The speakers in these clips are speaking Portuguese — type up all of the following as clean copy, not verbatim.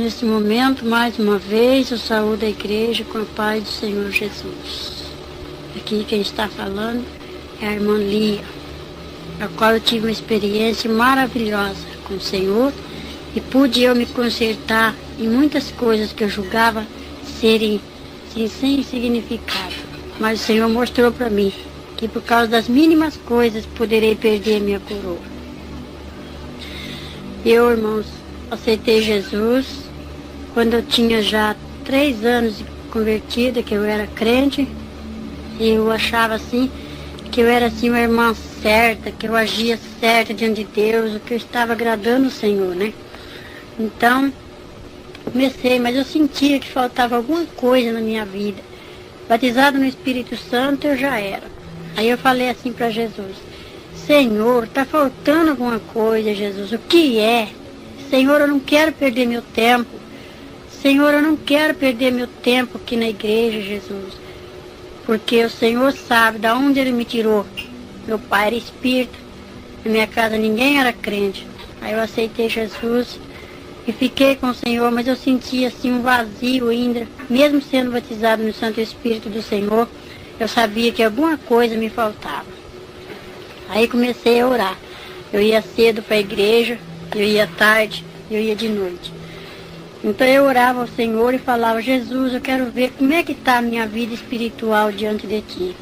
Nesse momento, mais uma vez, eu saúdo a igreja com a paz do Senhor Jesus. Aqui quem está falando é a irmã Lia, a qual eu tive uma experiência maravilhosa com o Senhor e pude eu me consertar em muitas coisas que eu julgava serem sem significado. Mas o Senhor mostrou para mim que por causa das mínimas coisas poderei perder minha coroa. Eu, irmãos, aceitei Jesus quando eu tinha já 3 anos de convertida, que eu era crente, e eu achava assim, que eu era assim uma irmã certa, que eu agia certa diante de Deus, que eu estava agradando o Senhor, né? Então, comecei, mas eu sentia que faltava alguma coisa na minha vida. Batizado no Espírito Santo eu já era. Aí eu falei assim para Jesus: Senhor, está faltando alguma coisa, Jesus, o que é? Senhor, eu não quero perder meu tempo. Senhor, eu não quero perder meu tempo aqui na igreja, Jesus. Porque o Senhor sabe de onde Ele me tirou. Meu pai era espírita, na minha casa ninguém era crente. Aí eu aceitei Jesus e fiquei com o Senhor, mas eu sentia assim um vazio ainda. Mesmo sendo batizado no Santo Espírito do Senhor, eu sabia que alguma coisa me faltava. Aí comecei a orar. Eu ia cedo para a igreja, eu ia tarde, eu ia de noite. Então eu orava ao Senhor e falava: Jesus, eu quero ver como é que está a minha vida espiritual diante de Ti.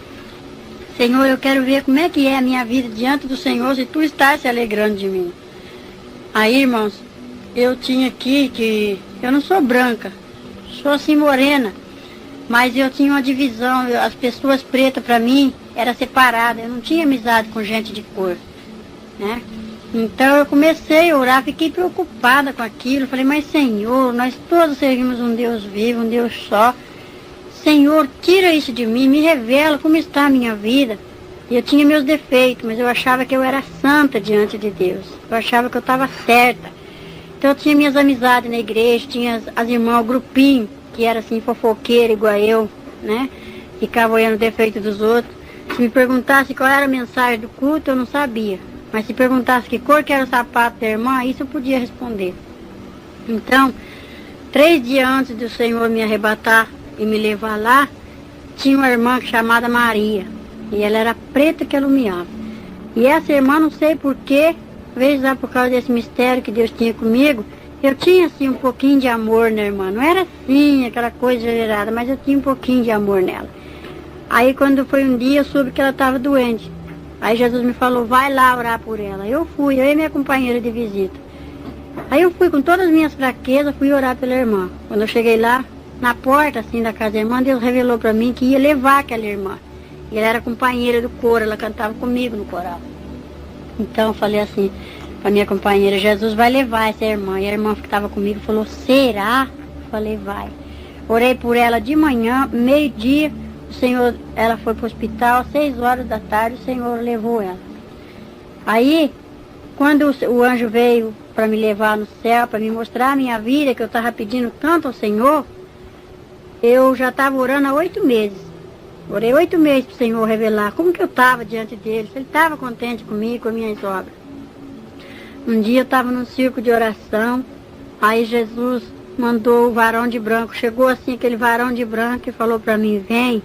Senhor, eu quero ver como é que é a minha vida diante do Senhor, se Tu estás se alegrando de mim. Aí, irmãos, eu tinha aqui que eu não sou branca, sou assim morena, mas eu tinha uma divisão, as pessoas pretas para mim era separada, eu não tinha amizade com gente de cor, né? Então eu comecei a orar, fiquei preocupada com aquilo, falei: mas Senhor, nós todos servimos um Deus vivo, um Deus só. Senhor, tira isso de mim, me revela como está a minha vida. E eu tinha meus defeitos, mas eu achava que eu era santa diante de Deus, eu achava que eu estava certa. Então eu tinha minhas amizades na igreja, tinha as irmãs, o grupinho, que era assim fofoqueira igual eu, né? Ficava olhando o defeito dos outros. Se me perguntasse qual era a mensagem do culto, eu não sabia. Mas se perguntasse que cor que era o sapato da irmã, isso eu podia responder. Então, 3 dias antes do Senhor me arrebatar e me levar lá, tinha uma irmã chamada Maria. E ela era preta que alumiava. E essa irmã, não sei porquê, talvez lá por causa desse mistério que Deus tinha comigo, eu tinha assim um pouquinho de amor na irmã. Não era assim, aquela coisa exagerada, mas eu tinha um pouquinho de amor nela. Aí quando foi um dia, eu soube que ela estava doente. Aí Jesus me falou: vai lá orar por ela. Eu fui, eu e minha companheira de visita. Aí eu fui com todas as minhas fraquezas, fui orar pela irmã. Quando eu cheguei lá, na porta assim da casa da irmã, Deus revelou para mim que ia levar aquela irmã. E ela era companheira do coro, ela cantava comigo no coral. Então eu falei assim para minha companheira: Jesus vai levar essa irmã. E a irmã que estava comigo falou: será? Eu falei: vai. Orei por ela de manhã, meio-dia. O Senhor, ela foi para o hospital, 6 horas da tarde, o Senhor levou ela. Aí, quando o anjo veio para me levar no céu, para me mostrar a minha vida, que eu estava pedindo tanto ao Senhor, eu já estava orando há 8 meses. Orei 8 meses para o Senhor revelar como que eu estava diante dele, se ele estava contente comigo, com as minhas obras. Um dia eu estava num círculo de oração, aí Jesus mandou o varão de branco, chegou assim aquele varão de branco e falou para mim: vem,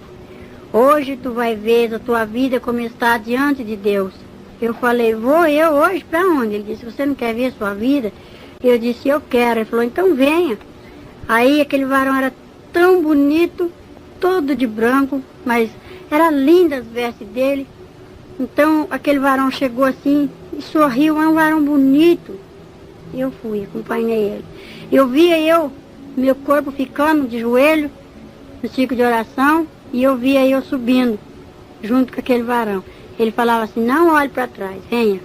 hoje tu vai ver a tua vida como está diante de Deus. Eu falei: vou eu hoje para onde? Ele disse: você não quer ver a sua vida? Eu disse: eu quero. Ele falou: então venha. Aí aquele varão era tão bonito, todo de branco, mas era linda as vestes dele. Então aquele varão chegou assim e sorriu, é um varão bonito. Eu fui, acompanhei ele. Eu via meu corpo ficando de joelho no ciclo de oração, e eu via eu subindo junto com aquele varão. Ele falava assim: não olhe para trás, venha.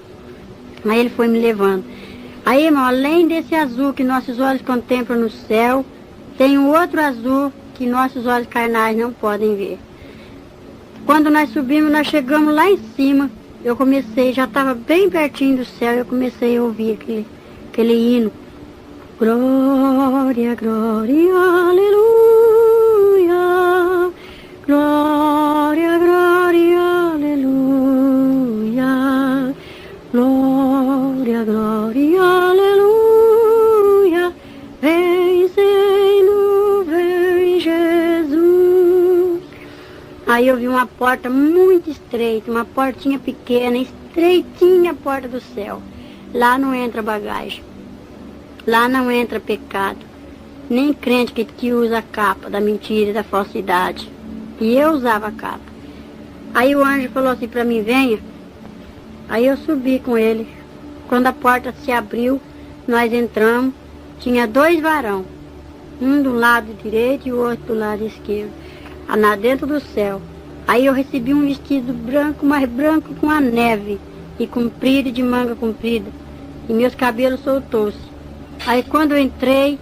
Aí ele foi me levando. Aí, irmão, além desse azul que nossos olhos contemplam no céu, tem um outro azul que nossos olhos carnais não podem ver. Quando nós subimos, nós chegamos lá em cima, eu comecei, já estava bem pertinho do céu, eu comecei a ouvir aquele hino. Glória, glória, aleluia. Glória, glória, aleluia. Glória, glória, aleluia. Vem, uma porta muito estreita, uma portinha pequena, estreitinha a porta do céu. Lá não entra bagagem, lá não entra pecado, nem crente que usa a capa da mentira e da falsidade. E eu usava a capa. Aí o anjo falou assim para mim, venha. Aí eu subi com ele. Quando a porta se abriu, nós entramos, tinha 2 varão, um do lado direito e o outro do lado esquerdo, lá dentro do céu. Aí eu recebi um vestido branco, mas branco com a neve, e comprido, de manga comprida, e meus cabelos soltou-se. Aí quando eu entrei,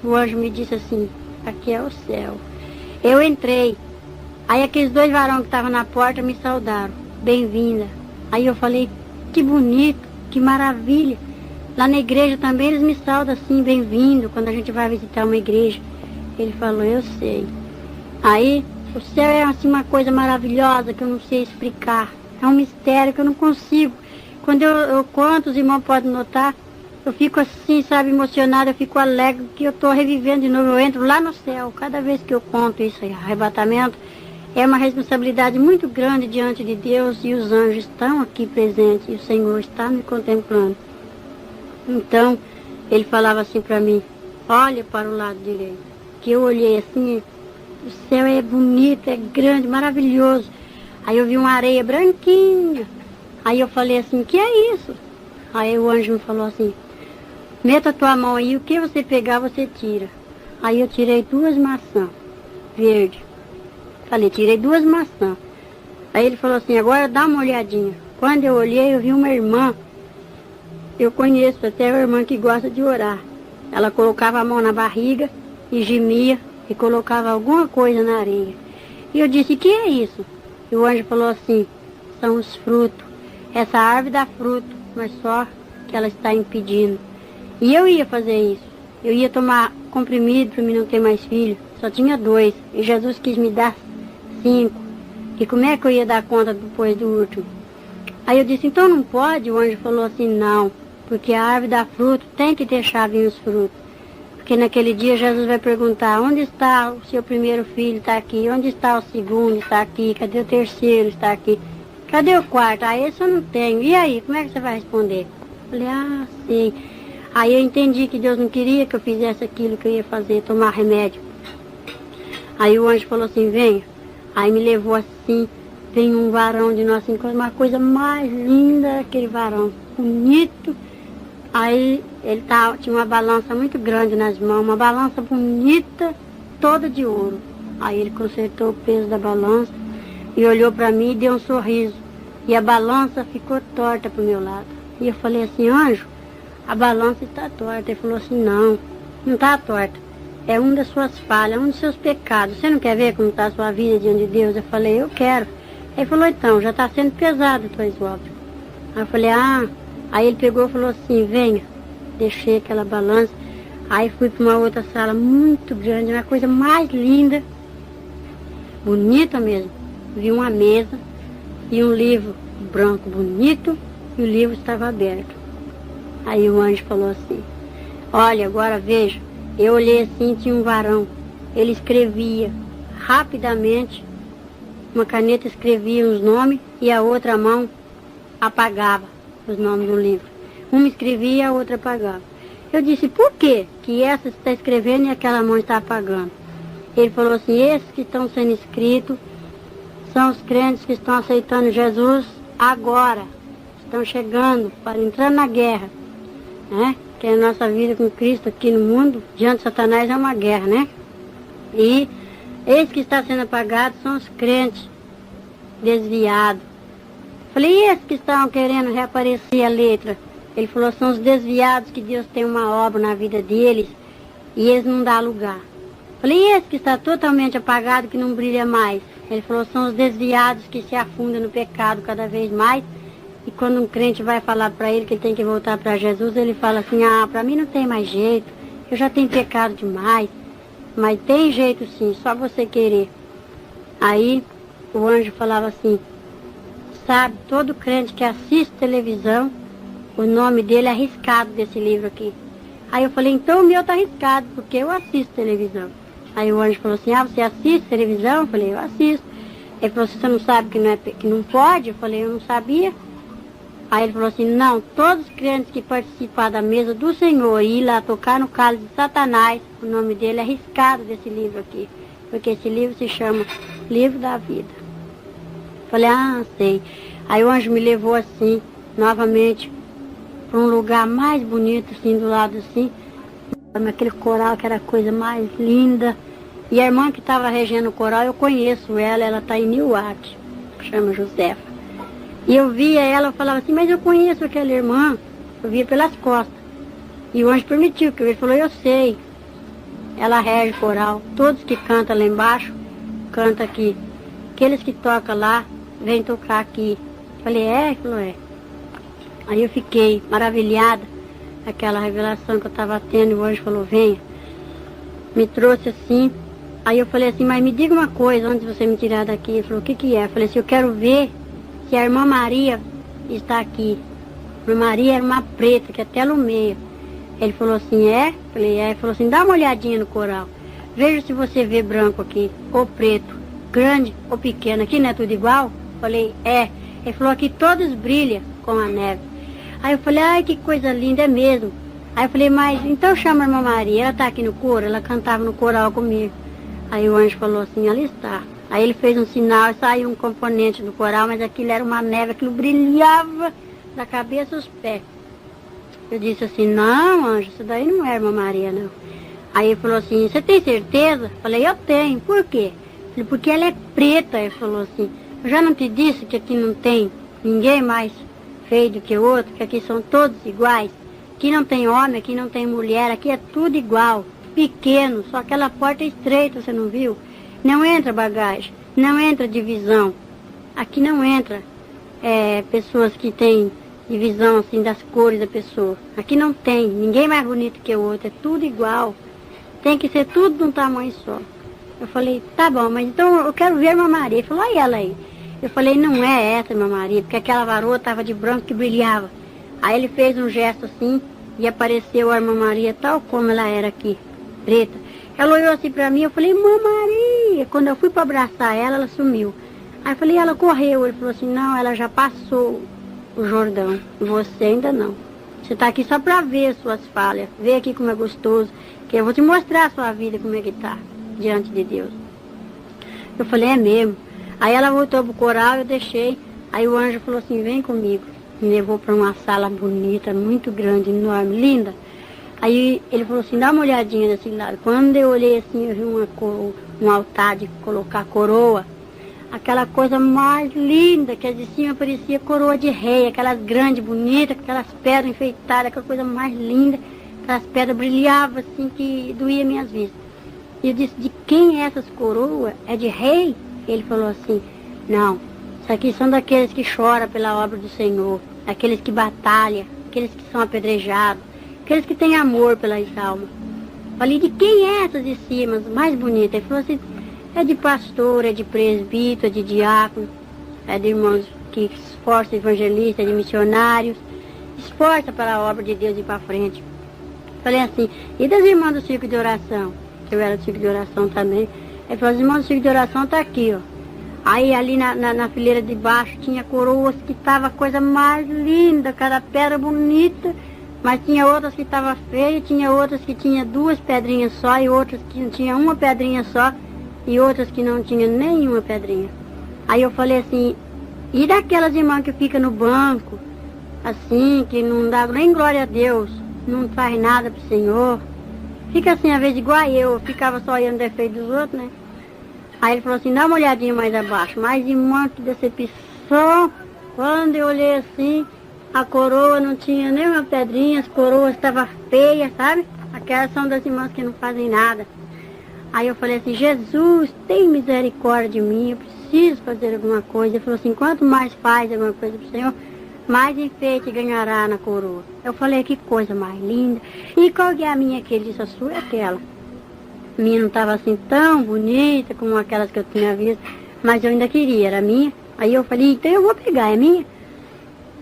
o anjo me disse assim, aqui é o céu. Eu entrei, aí aqueles 2 varões que estavam na porta me saudaram, bem-vinda. Aí eu falei, que bonito, que maravilha. Lá na igreja também eles me saudam assim, bem-vindo, quando a gente vai visitar uma igreja. Ele falou, eu sei. Aí o céu é assim uma coisa maravilhosa que eu não sei explicar. É um mistério que eu não consigo. Quando eu conto, os irmãos podem notar, eu fico assim, sabe, emocionada, eu fico alegre, que eu estou revivendo de novo, eu entro lá no céu. Cada vez que eu conto isso aí, arrebatamento, é uma responsabilidade muito grande diante de Deus, e os anjos estão aqui presentes, e o Senhor está me contemplando. Então, ele falava assim para mim, olha para o lado direito. Que eu olhei assim, o céu é bonito, é grande, maravilhoso. Aí eu vi uma areia branquinha. Aí eu falei assim, que é isso? Aí o anjo me falou assim, meta a tua mão aí, o que você pegar você tira. Aí eu tirei 2 maçãs verdes. Falei, tirei 2 maçãs. Aí ele falou assim, agora dá uma olhadinha. Quando eu olhei, eu vi uma irmã. Eu conheço até uma irmã que gosta de orar. Ela colocava a mão na barriga e gemia e colocava alguma coisa na areia. E eu disse, que é isso? E o anjo falou assim, são os frutos. Essa árvore dá fruto, mas só que ela está impedindo. E eu ia fazer isso. Eu ia tomar comprimido para mim não ter mais filho. Só tinha 2. E Jesus quis me dar 5. E como é que eu ia dar conta depois do último? Aí eu disse, então não pode? O anjo falou assim, não. Porque a árvore dá fruto, tem que deixar vir os frutos. Porque naquele dia Jesus vai perguntar, onde está o seu primeiro filho? Está aqui. Onde está o segundo? Está aqui. Cadê o terceiro? Está aqui. Cadê o quarto? Ah, esse eu não tenho. E aí, como é que você vai responder? Eu falei, sei. Aí eu entendi que Deus não queria que eu fizesse aquilo que eu ia fazer, tomar remédio. Aí o anjo falou assim, venha. Aí me levou assim, tem um varão de Nossa Senhora, uma coisa mais linda, aquele varão, bonito. Aí ele tinha uma balança muito grande nas mãos, uma balança bonita, toda de ouro. Aí ele consertou o peso da balança e olhou para mim e deu um sorriso. E a balança ficou torta para o meu lado. E eu falei assim, anjo, a balança está torta. Ele falou assim, não está torta. É uma das suas falhas, um dos seus pecados. Você não quer ver como está a sua vida diante de Deus? Eu falei, eu quero. Ele falou, então, já está sendo pesado a tua obras. Aí eu falei, Aí ele pegou e falou assim, venha. Deixei aquela balança. Aí fui para uma outra sala muito grande, uma coisa mais linda, bonita mesmo. Vi uma mesa e um livro branco bonito, e o livro estava aberto. Aí o anjo falou assim, olha, agora veja. Eu olhei assim, tinha um varão. Ele escrevia rapidamente, uma caneta escrevia os nomes e a outra mão apagava os nomes do livro. Uma escrevia e a outra apagava. Eu disse, por quê que essa está escrevendo e aquela mão está apagando? Ele falou assim, esses que estão sendo escritos são os crentes que estão aceitando Jesus agora. Estão chegando para entrar na guerra, né? Que a nossa vida com Cristo aqui no mundo, diante de Satanás, é uma guerra, né? E esse que está sendo apagado são os crentes desviados. Falei, e esses que estão querendo reaparecer a letra? Ele falou, são os desviados que Deus tem uma obra na vida deles e eles não dão lugar. Falei, e esse que está totalmente apagado, que não brilha mais? Ele falou, são os desviados que se afundam no pecado cada vez mais. E quando um crente vai falar para ele que ele tem que voltar para Jesus, ele fala assim, para mim não tem mais jeito, eu já tenho pecado demais. Mas tem jeito sim, só você querer. Aí o anjo falava assim, sabe, todo crente que assiste televisão, o nome dele é arriscado desse livro aqui. Aí eu falei, então o meu está arriscado, porque eu assisto televisão. Aí o anjo falou assim, você assiste televisão? Eu falei, eu assisto. Ele falou assim, você não sabe que não pode? Eu falei, eu não sabia. Aí ele falou assim, não, todos os crentes que participar da mesa do Senhor e ir lá tocar no cálice de Satanás, o nome dele é riscado desse livro aqui, porque esse livro se chama Livro da Vida. Falei, sei. Aí o anjo me levou assim, novamente, para um lugar mais bonito, assim, do lado assim, aquele coral que era a coisa mais linda. E a irmã que estava regendo o coral, eu conheço ela está em Newark, chama Josefa. E eu via ela, eu falava assim, mas eu conheço aquela irmã, eu via pelas costas. E o anjo permitiu, que ele falou, eu sei. Ela rege o coral, todos que cantam lá embaixo, cantam aqui. Aqueles que tocam lá, vêm tocar aqui. Falei, Ele falou, Aí eu fiquei maravilhada, aquela revelação que eu estava tendo, e o anjo falou, venha. Me trouxe assim, aí eu falei assim, mas me diga uma coisa, antes de você me tirar daqui. Ele falou, o que é? Eu falei assim, eu quero ver se a irmã Maria está aqui. A irmã Maria era uma preta, que até no meio. Ele falou assim, é? Eu falei, Ele falou assim, dá uma olhadinha no coral. Veja se você vê branco aqui, ou preto, grande ou pequeno. Aqui não é tudo igual? Eu falei, Ele falou, aqui todos brilham com a neve. Aí eu falei, ai, que coisa linda, é mesmo. Aí eu falei, mas então chama a irmã Maria, ela está aqui no coro? Ela cantava no coral comigo. Aí o anjo falou assim, ela está. Aí ele fez um sinal e saiu um componente do coral, mas aquilo era uma neve, aquilo brilhava da cabeça aos pés. Eu disse assim, não, anjo, isso daí não é irmã Maria, não. Aí ele falou assim, você tem certeza? Eu falei, eu tenho. Por quê? Eu falei, porque ela é preta. Ele falou assim, eu já não te disse que aqui não tem ninguém mais feio do que o outro, que aqui são todos iguais. Aqui não tem homem, aqui não tem mulher, aqui é tudo igual, pequeno, só aquela porta é estreita, você não viu? Não entra bagagem, não entra divisão. Aqui não entra pessoas que têm divisão assim das cores da pessoa. Aqui não tem, ninguém mais bonito que o outro, é tudo igual. Tem que ser tudo de um tamanho só. Eu falei, tá bom, mas então eu quero ver a irmã Maria. Ele falou, olha ela aí. Eu falei, não é essa, irmã Maria, porque aquela varoa estava de branco que brilhava. Aí ele fez um gesto assim e apareceu a irmã Maria tal como ela era aqui, preta. Ela olhou assim pra mim, eu falei, irmã Maria. Quando eu fui para abraçar ela, ela sumiu. Aí eu falei, ela correu. Ele falou assim, não, ela já passou o Jordão, você ainda não. Você está aqui só para ver as suas falhas, ver aqui como é gostoso, que eu vou te mostrar a sua vida como é que está diante de Deus. Eu falei, é mesmo. Aí ela voltou pro coral, eu deixei. Aí o anjo falou assim, vem comigo. Me levou para uma sala bonita, muito grande, enorme, linda. Aí ele falou assim, dá uma olhadinha desse lado. Quando eu olhei assim, eu vi um altar de colocar coroa. Aquela coisa mais linda, que de cima parecia coroa de rei, aquelas grandes, bonitas, aquelas pedras enfeitadas, aquela coisa mais linda. Aquelas pedras brilhavam assim que doía minhas vistas. E eu disse, de quem é essas coroas? É de rei? Ele falou assim, não, isso aqui são daqueles que choram pela obra do Senhor, aqueles que batalham, aqueles que são apedrejados, aqueles que têm amor pelas almas. Falei, de quem é essas de cima, as mais bonitas? Ele falou assim, é de pastor, é de presbítero, é de diácono, é de irmãos que esforçam evangelistas, é de missionários, esforça para a obra de Deus ir para frente. Falei assim, e das irmãs do círculo de oração? Eu era do círculo de oração também. Ele falou, as irmãs do círculo de oração está aqui, ó. Aí ali na fileira de baixo tinha coroas que estava a coisa mais linda, cada pedra bonita, mas tinha outras que estava feia, tinha outras que tinha 2 pedrinhas só, e outras que tinha uma pedrinha só, e outras que não tinha nenhuma pedrinha. Aí eu falei assim, e daquelas irmãs que ficam no banco, assim, que não dá nem glória a Deus, não faz nada pro Senhor, fica assim, às vezes igual eu ficava só olhando o defeito dos outros, né? Aí ele falou assim, dá uma olhadinha mais abaixo. Mas, irmã, que decepção. Quando eu olhei assim, a coroa não tinha nenhuma pedrinha, as coroas estavam feias, sabe? Aquelas são das irmãs que não fazem nada. Aí eu falei assim, Jesus, tem misericórdia de mim, eu preciso fazer alguma coisa. Ele falou assim, quanto mais faz alguma coisa pro Senhor, mais enfeite ganhará na coroa. Eu falei, que coisa mais linda. E qual que é a minha? Que ele disse, a sua é aquela. A minha não estava assim tão bonita como aquelas que eu tinha visto, mas eu ainda queria, era minha. Aí eu falei, então eu vou pegar, é minha.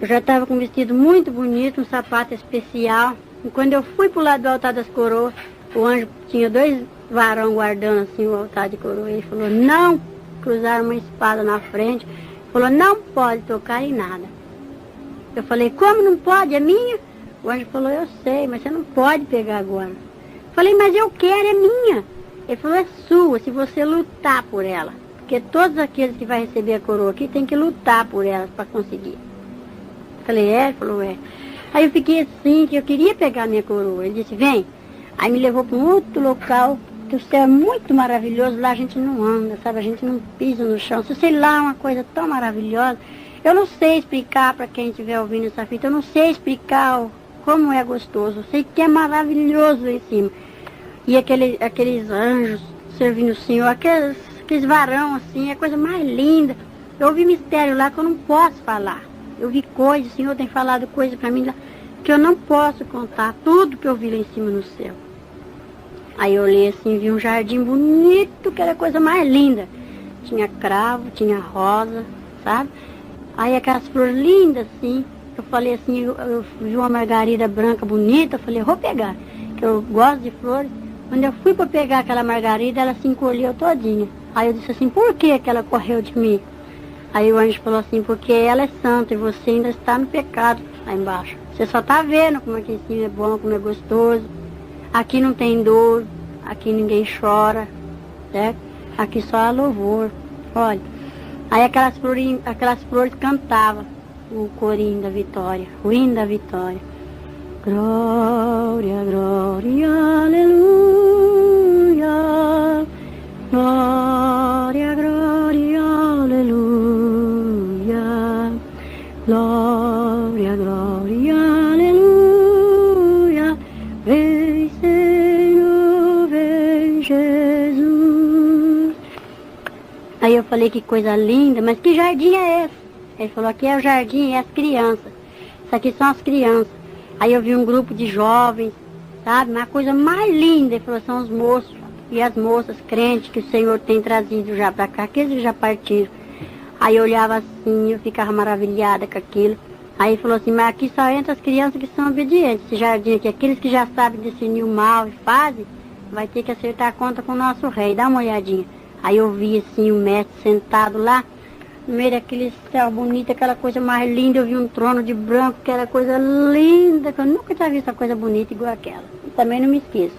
Eu já estava com um vestido muito bonito, um sapato especial. E quando eu fui pro lado do altar das coroas, o anjo tinha 2 varões guardando assim o altar de coroa. Ele falou, não, cruzaram uma espada na frente. Falou, não pode tocar em nada. Eu falei, como não pode? É minha? O anjo falou, eu sei, mas você não pode pegar agora. Falei, mas eu quero, é minha. Ele falou, é sua, se você lutar por ela. Porque todos aqueles que vão receber a coroa aqui tem que lutar por elas para conseguir. Falei, é? Ele falou, é. Aí eu fiquei assim, que eu queria pegar a minha coroa. Ele disse, vem. Aí me levou para um outro local, que o céu é muito maravilhoso. Lá a gente não anda, sabe? A gente não pisa no chão. Se sei lá, uma coisa tão maravilhosa. Eu não sei explicar para quem estiver ouvindo essa fita. Eu não sei explicar como é gostoso. Eu sei que é maravilhoso lá em cima. E aqueles anjos servindo o Senhor, aqueles varão assim, é a coisa mais linda. Eu ouvi mistério lá que eu não posso falar. Eu vi coisas, o Senhor tem falado coisas para mim lá, que eu não posso contar tudo que eu vi lá em cima no céu. Aí eu olhei assim, vi um jardim bonito, que era a coisa mais linda. Tinha cravo, tinha rosa, sabe? Aí aquelas flores lindas assim, eu falei assim, eu vi uma margarida branca bonita, eu falei, vou pegar, que eu gosto de flores. Quando eu fui para pegar aquela margarida, ela se encolheu todinha. Aí eu disse assim, por que ela correu de mim? Aí o anjo falou assim, porque ela é santa e você ainda está no pecado lá embaixo. Você só está vendo como aqui em cima é bom, como é gostoso. Aqui não tem dor, aqui ninguém chora, certo? Aqui só há louvor. Olha, aí aquelas flores cantavam o corinho da vitória, o hino da vitória. Glória, glória, aleluia. Glória, glória, aleluia. Glória, glória, aleluia. Vem, Senhor, vem, Jesus. Aí eu falei, que coisa linda, mas que jardim é esse? Ele falou, aqui é o jardim, é as crianças. Isso aqui são as crianças. Aí eu vi um grupo de jovens, sabe? Uma coisa mais linda. Ele falou, são os moços e as moças crentes que o Senhor tem trazido já para cá, aqueles que já partiram. Aí eu olhava assim, eu ficava maravilhada com aquilo. Aí ele falou assim, mas aqui só entra as crianças que são obedientes. Esse jardim aqui, aqueles que já sabem discernir o mal e fazem, vai ter que acertar a conta com o nosso rei. Dá uma olhadinha. Aí eu vi assim o mestre sentado lá, no meio daquele céu bonito, aquela coisa mais linda. Eu vi um trono de branco, que era coisa linda, que eu nunca tinha visto uma coisa bonita igual aquela. E também não me esqueço.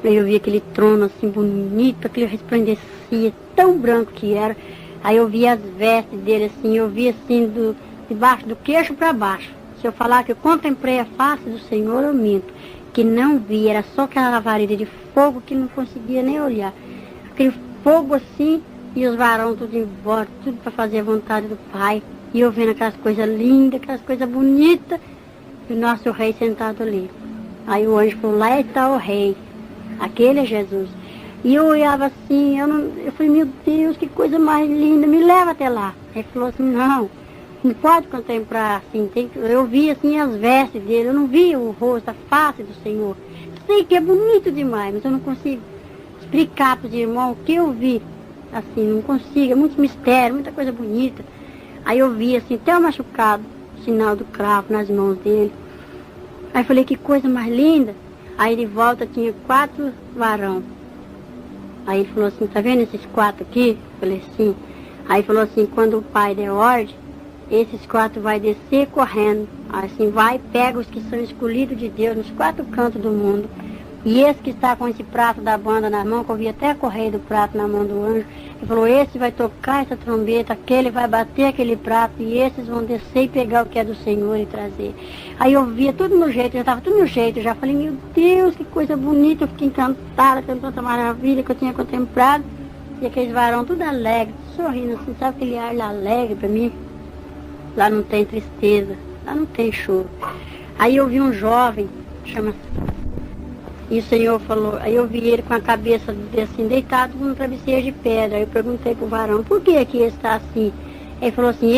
Aí eu vi aquele trono assim bonito, aquele resplandecia, tão branco que era. Aí eu vi as vestes dele assim, eu vi assim debaixo do queixo para baixo. Se eu falar que eu contemplei a face do Senhor, eu minto. Que não vi, era só aquela lavareda de fogo que não conseguia nem olhar. Aquele fogo assim, e os varões tudo em volta, tudo para fazer a vontade do Pai. E eu vendo aquelas coisas lindas, aquelas coisas bonitas, e o nosso rei sentado ali. Aí o anjo falou, lá está o rei, aquele é Jesus. E eu olhava assim, eu falei, meu Deus, que coisa mais linda, me leva até lá. Ele falou assim, não pode contemplar assim, eu vi assim as vestes dele, eu não vi o rosto, a face do Senhor. Sei que é bonito demais, mas eu não consigo explicar para os irmãos o que eu vi. Assim, não consigo, é muito mistério, muita coisa bonita. Aí eu vi assim, até o machucado, o sinal do cravo nas mãos dele. Aí eu falei, que coisa mais linda. Aí de volta tinha 4 varão. Aí ele falou assim, tá vendo esses 4 aqui? Eu falei, sim. Aí falou assim, quando o pai der ordem, esses 4 vai descer correndo. Assim, vai, pega os que são escolhidos de Deus nos 4 cantos do mundo. E esse que está com esse prato da banda na mão, que eu vi até a correia do prato na mão do anjo, ele falou, esse vai tocar essa trombeta, aquele vai bater aquele prato, e esses vão descer e pegar o que é do Senhor e trazer. Aí eu via tudo no jeito, já estava tudo no jeito, eu já falei, meu Deus, que coisa bonita, eu fiquei encantada com tanta maravilha que eu tinha contemplado. E aqueles varão tudo alegre, sorrindo assim, sabe aquele ar alegre para mim? Lá não tem tristeza, lá não tem choro. Aí eu vi um jovem, chama-se... E o Senhor falou, aí eu vi ele com a cabeça assim, deitado num travesseiro de pedra. Aí eu perguntei pro varão, por que ele está assim? Ele falou assim,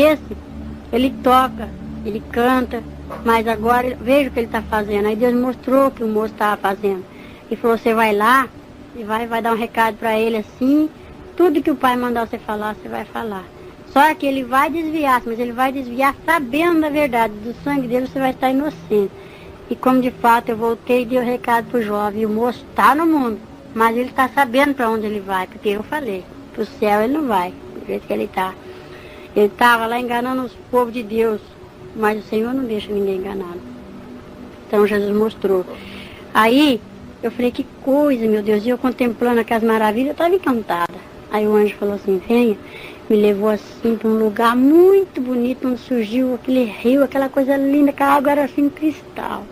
ele toca, ele canta, mas agora veja o que ele está fazendo. Aí Deus mostrou o que o moço estava fazendo. Ele falou, você vai lá e vai dar um recado para ele assim, tudo que o pai mandar você falar, você vai falar. Só que ele vai desviar, mas ele vai desviar sabendo da verdade, do sangue dele você vai estar inocente. E como de fato eu voltei e dei o recado pro jovem, e o moço está no mundo, mas ele está sabendo para onde ele vai, porque eu falei. pro céu, ele não vai, do jeito que ele está. Ele estava lá enganando os povos de Deus, mas o Senhor não deixa ninguém enganado. Então Jesus mostrou. Aí eu falei, que coisa, meu Deus, e eu contemplando aquelas maravilhas, eu estava encantada. Aí o anjo falou assim, venha, me levou assim para um lugar muito bonito, onde surgiu aquele rio, aquela coisa linda, aquela água era assim cristal.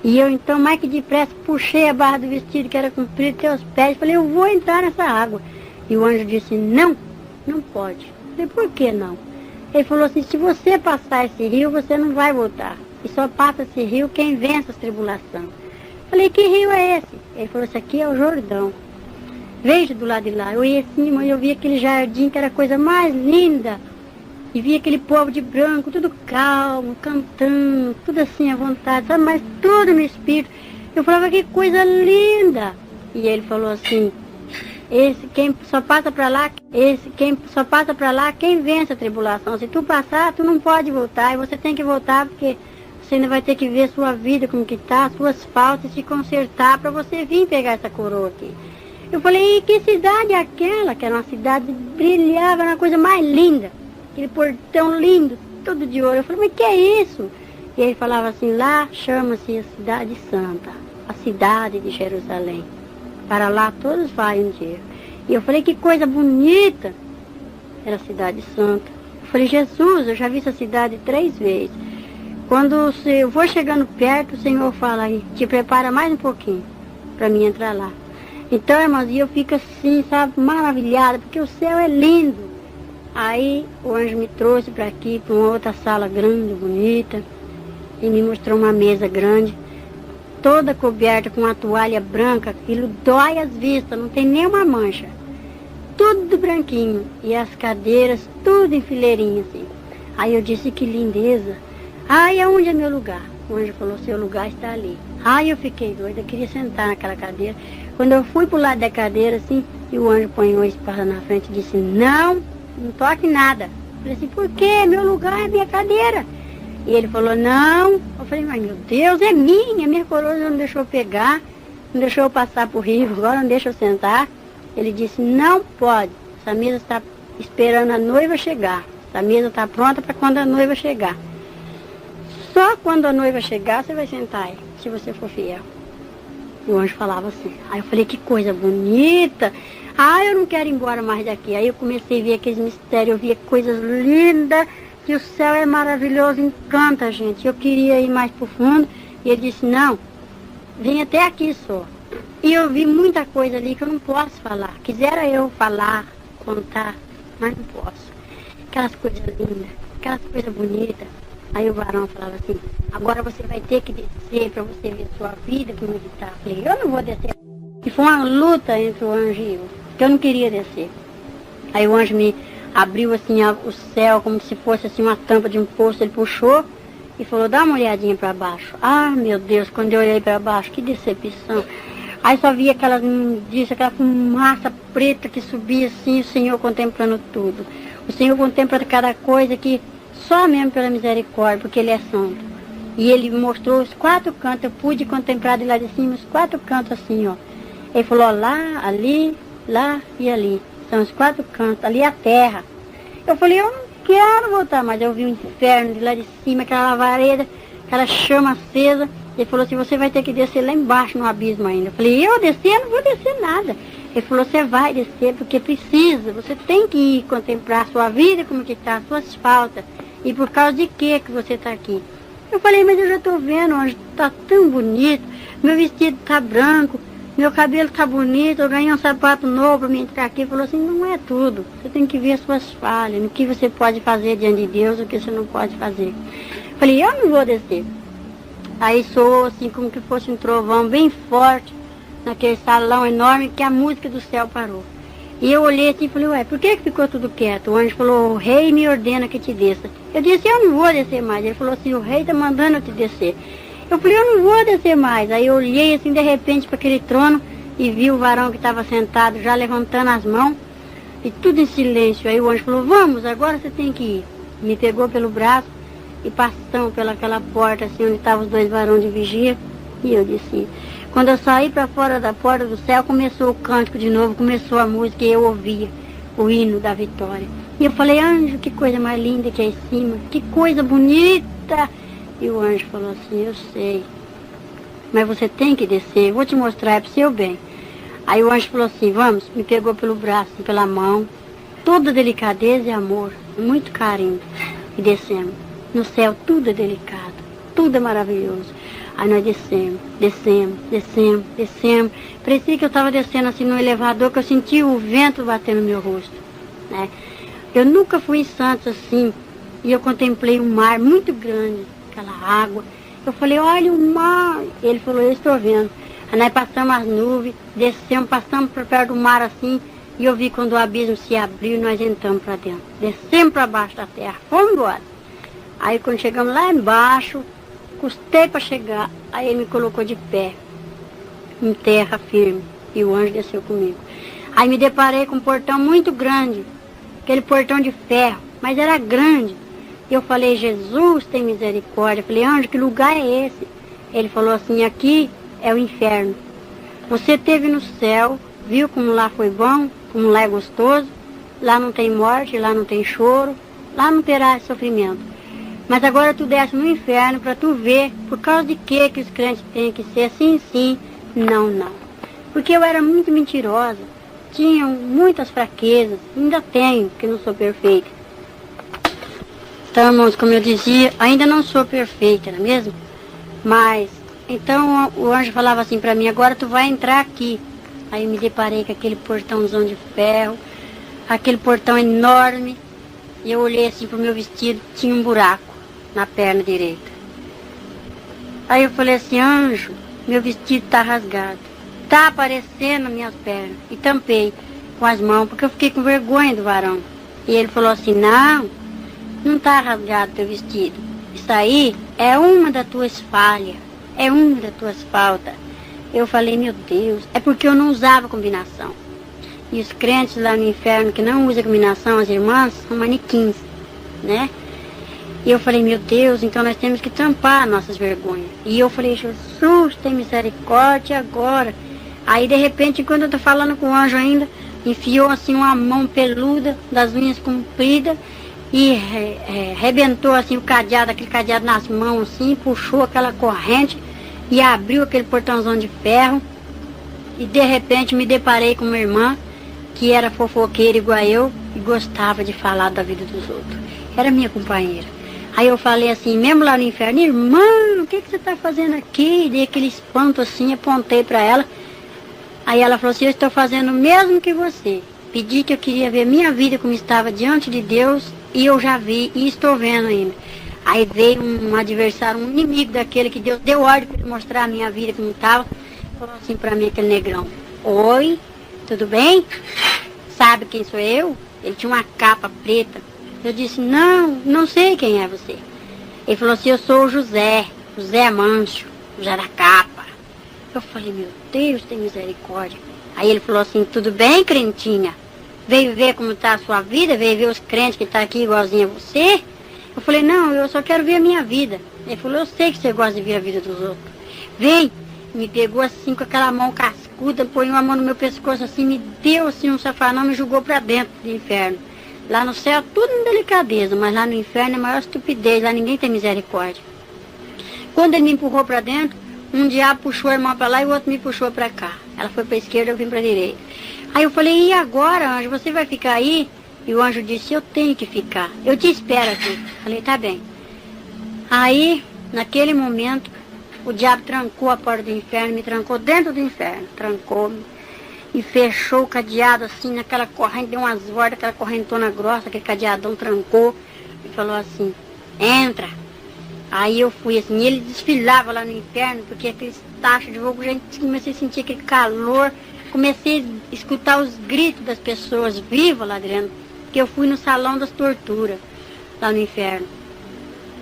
E eu então, mais que depressa, puxei a barra do vestido que era comprido até os pés, falei, eu vou entrar nessa água. E o anjo disse, não, não pode. Eu falei, por que não? Ele falou assim, se você passar esse rio, você não vai voltar. E só passa esse rio quem vence as tribulações. Falei, que rio é esse? Ele falou, esse aqui é o Jordão. Veja do lado de lá. Eu ia assim, mas eu vi aquele jardim que era a coisa mais linda. E vi aquele povo de branco, tudo calmo, cantando, tudo assim à vontade, sabe? Mas tudo no espírito. Eu falava, que coisa linda. E ele falou assim, quem só passa para lá, quem vence a tribulação. Se tu passar, tu não pode voltar. E você tem que voltar porque você ainda vai ter que ver sua vida como que tá, suas faltas, se consertar para você vir pegar essa coroa aqui. Eu falei, e que cidade é aquela? Que era uma cidade que brilhava, era uma coisa mais linda. Aquele portão lindo, todo de ouro. Eu falei, mas que é isso? E ele falava assim, lá chama-se a Cidade Santa, a cidade de Jerusalém. Para lá todos vai um dia. E eu falei, que coisa bonita. Era a Cidade Santa. Eu falei, Jesus, eu já vi essa cidade 3 vezes. Quando eu vou chegando perto, o Senhor fala aí, te prepara mais um pouquinho para mim entrar lá. Então, irmãos, eu fico assim, sabe, maravilhada, porque o céu é lindo. Aí o anjo me trouxe para aqui, para uma outra sala grande, bonita, e me mostrou uma mesa grande, toda coberta com uma toalha branca, aquilo dói as vistas, não tem nenhuma mancha. Tudo branquinho, e as cadeiras, tudo em fileirinha, assim. Aí eu disse, que lindeza. Ai, aonde é meu lugar? O anjo falou, seu lugar está ali. Ai, eu fiquei doida, eu queria sentar naquela cadeira. Quando eu fui pro lado da cadeira, assim, e o anjo põe uma espada na frente e disse, não toque nada. Eu falei assim, por quê? Meu lugar é minha cadeira. E ele falou, não. Eu falei, mas meu Deus, é minha coroa não deixou eu pegar, não deixou eu passar pro rio, agora não deixa eu sentar. Ele disse, não pode, essa mesa está esperando a noiva chegar. Essa mesa está pronta para quando a noiva chegar. Só quando a noiva chegar, você vai sentar aí, se você for fiel. O anjo falava assim. Aí eu falei, que coisa bonita. Ah, eu não quero ir embora mais daqui. Aí eu comecei a ver aqueles mistérios, eu via coisas lindas, que o céu é maravilhoso, encanta a gente. Eu queria ir mais pro fundo, e ele disse, não, vem até aqui só. E eu vi muita coisa ali que eu não posso falar. Quisera eu falar, contar, mas não posso. Aquelas coisas lindas, aquelas coisas bonitas. Aí o varão falava assim, agora você vai ter que descer para você ver sua vida, como ele está. Eu falei, eu não vou descer. E foi uma luta entre o anjo e eu, que eu não queria descer. Aí o anjo me abriu assim o céu, como se fosse assim uma tampa de um poço, ele puxou e falou, dá uma olhadinha para baixo. Ah, meu Deus, quando eu olhei para baixo, que decepção. Aí só via aquela fumaça preta que subia assim, o Senhor contemplando tudo. O Senhor contempla cada coisa que só mesmo pela misericórdia, porque Ele é santo. E Ele mostrou os 4 cantos, eu pude contemplar de lá de cima os 4 cantos assim, ó. Ele falou, ó, lá, ali, lá e ali. São os 4 cantos, ali é a terra. Eu falei, eu não quero voltar, mas eu vi o inferno de lá de cima, aquela lavareda, aquela chama acesa. Ele falou assim, você vai ter que descer lá embaixo no abismo ainda. Eu falei, eu descer? Eu não vou descer nada. Ele falou, você vai descer porque precisa, você tem que ir contemplar a sua vida, como que está, as suas faltas. E por causa de que você está aqui? Eu falei, mas eu já estou vendo, anjo, está tão bonito, meu vestido está branco, meu cabelo está bonito, eu ganhei um sapato novo para me entrar aqui. Ele falou assim, não é tudo, você tem que ver as suas falhas, no que você pode fazer diante de Deus, o que você não pode fazer. Eu falei, eu não vou descer. Aí soou assim como que fosse um trovão bem forte, naquele salão enorme, que a música do céu parou. E eu olhei assim e falei, ué, por que ficou tudo quieto? O anjo falou, o rei me ordena que te desça. Eu disse, eu não vou descer mais. Ele falou assim, o rei está mandando eu te descer. Eu falei, eu não vou descer mais. Aí eu olhei assim de repente para aquele trono e vi o varão que estava sentado já levantando as mãos e tudo em silêncio. Aí o anjo falou, vamos, agora você tem que ir. Me pegou pelo braço e passamos pelaquela porta assim onde estavam os 2 varões de vigia e eu disse. Quando eu saí para fora da porta do céu, começou o cântico de novo, começou a música e eu ouvia. o hino da vitória. E eu falei, anjo, que coisa mais linda que é em cima, que coisa bonita. E o anjo falou assim, eu sei, mas você tem que descer, eu vou te mostrar, é pro seu bem. Aí o anjo falou assim, vamos, me pegou pelo braço, pela mão, toda delicadeza e amor, muito carinho. E descemos. No céu tudo é delicado, tudo é maravilhoso. Aí nós descemos. Parecia que eu estava descendo assim no elevador, que eu sentia o vento bater no meu rosto, né? Eu nunca fui em Santos assim, e eu contemplei um mar muito grande, aquela água. Eu falei, olha o mar. Ele falou, eu estou vendo. Aí nós passamos as nuvens, descemos, passamos por perto do mar assim, e eu vi quando o abismo se abriu e nós entramos para dentro. Descemos para baixo da terra, fomos embora. Aí quando chegamos lá embaixo, custei para chegar, aí ele me colocou de pé, em terra firme, e o anjo desceu comigo. Aí me deparei com um portão muito grande, aquele portão de ferro, mas era grande. E eu falei, Jesus tem misericórdia. Eu falei, anjo, que lugar é esse? Ele falou assim, aqui é o inferno. Você esteve no céu, viu como lá foi bom, como lá é gostoso, lá não tem morte, lá não tem choro, lá não terá sofrimento. Mas agora tu desce no inferno para tu ver por causa de que os crentes têm que ser assim, sim, não. Porque eu era muito mentirosa, tinha muitas fraquezas, ainda tenho, que não sou perfeita. Então, irmãos, como eu dizia, ainda não sou perfeita, não é mesmo? Mas, então o anjo falava assim para mim, agora tu vai entrar aqui. Aí eu me deparei com aquele portãozão de ferro, aquele portão enorme, e eu olhei assim pro meu vestido, tinha um buraco na perna direita. Aí eu falei assim, anjo, meu vestido tá rasgado, tá aparecendo nas minhas pernas. E tampei com as mãos, porque eu fiquei com vergonha do varão. E ele falou assim, não tá rasgado teu vestido. Isso aí é uma das tuas falhas, é uma das tuas faltas. Eu falei, meu Deus, é porque eu não usava combinação. E os crentes lá no inferno que não usam combinação, as irmãs, são manequins, né? E eu falei, meu Deus, então nós temos que tampar nossas vergonhas. E eu falei, Jesus, tem misericórdia agora. Aí, de repente, quando eu tô falando com o anjo ainda, enfiou assim uma mão peluda, das unhas compridas, e rebentou assim o cadeado, aquele cadeado nas mãos assim, puxou aquela corrente e abriu aquele portãozão de ferro. E de repente me deparei com uma irmã que era fofoqueira igual eu e gostava de falar da vida dos outros. Era minha companheira. Aí eu falei assim, mesmo lá no inferno, irmã, o que você está fazendo aqui? Dei aquele espanto assim, apontei para ela. Aí ela falou assim, eu estou fazendo o mesmo que você. Pedi que eu queria ver minha vida como estava diante de Deus e eu já vi e estou vendo ainda. Aí veio um adversário, um inimigo daquele que Deus deu ordem para mostrar a minha vida como estava. Falou assim para mim, aquele negrão, oi, tudo bem? Sabe quem sou eu? Ele tinha uma capa preta. Eu disse, não sei quem é você. Ele falou assim, eu sou o José Mancho, José da capa. Eu falei, meu Deus, tem misericórdia. Aí ele falou assim, tudo bem, crentinha? Veio ver como está a sua vida? Veio ver os crentes que estão aqui igualzinho a você? Eu falei, não, eu só quero ver a minha vida. Ele falou, eu sei que você gosta de ver a vida dos outros. Vem, me pegou assim com aquela mão cascuda, põe uma mão no meu pescoço assim, me deu assim um safanão, me jogou para dentro do inferno. Lá no céu tudo em delicadeza, mas lá no inferno é a maior estupidez, lá ninguém tem misericórdia. Quando ele me empurrou para dentro, um diabo puxou a irmã para lá e o outro me puxou para cá. Ela foi para a esquerda, eu vim para a direita. Aí eu falei, e agora, anjo, você vai ficar aí? E o anjo disse, eu tenho que ficar, eu te espero aqui. Falei, tá bem. Aí, naquele momento, o diabo trancou a porta do inferno, me trancou dentro do inferno, trancou-me e fechou o cadeado assim, naquela corrente, deu umas voltas, aquela correntona grossa, aquele cadeadão trancou e falou assim, entra. Aí eu fui assim, e ele desfilava lá no inferno, porque aqueles tachos de fogo, gente, comecei a sentir aquele calor, comecei a escutar os gritos das pessoas vivas lá dentro, porque eu fui no salão das torturas, lá no inferno.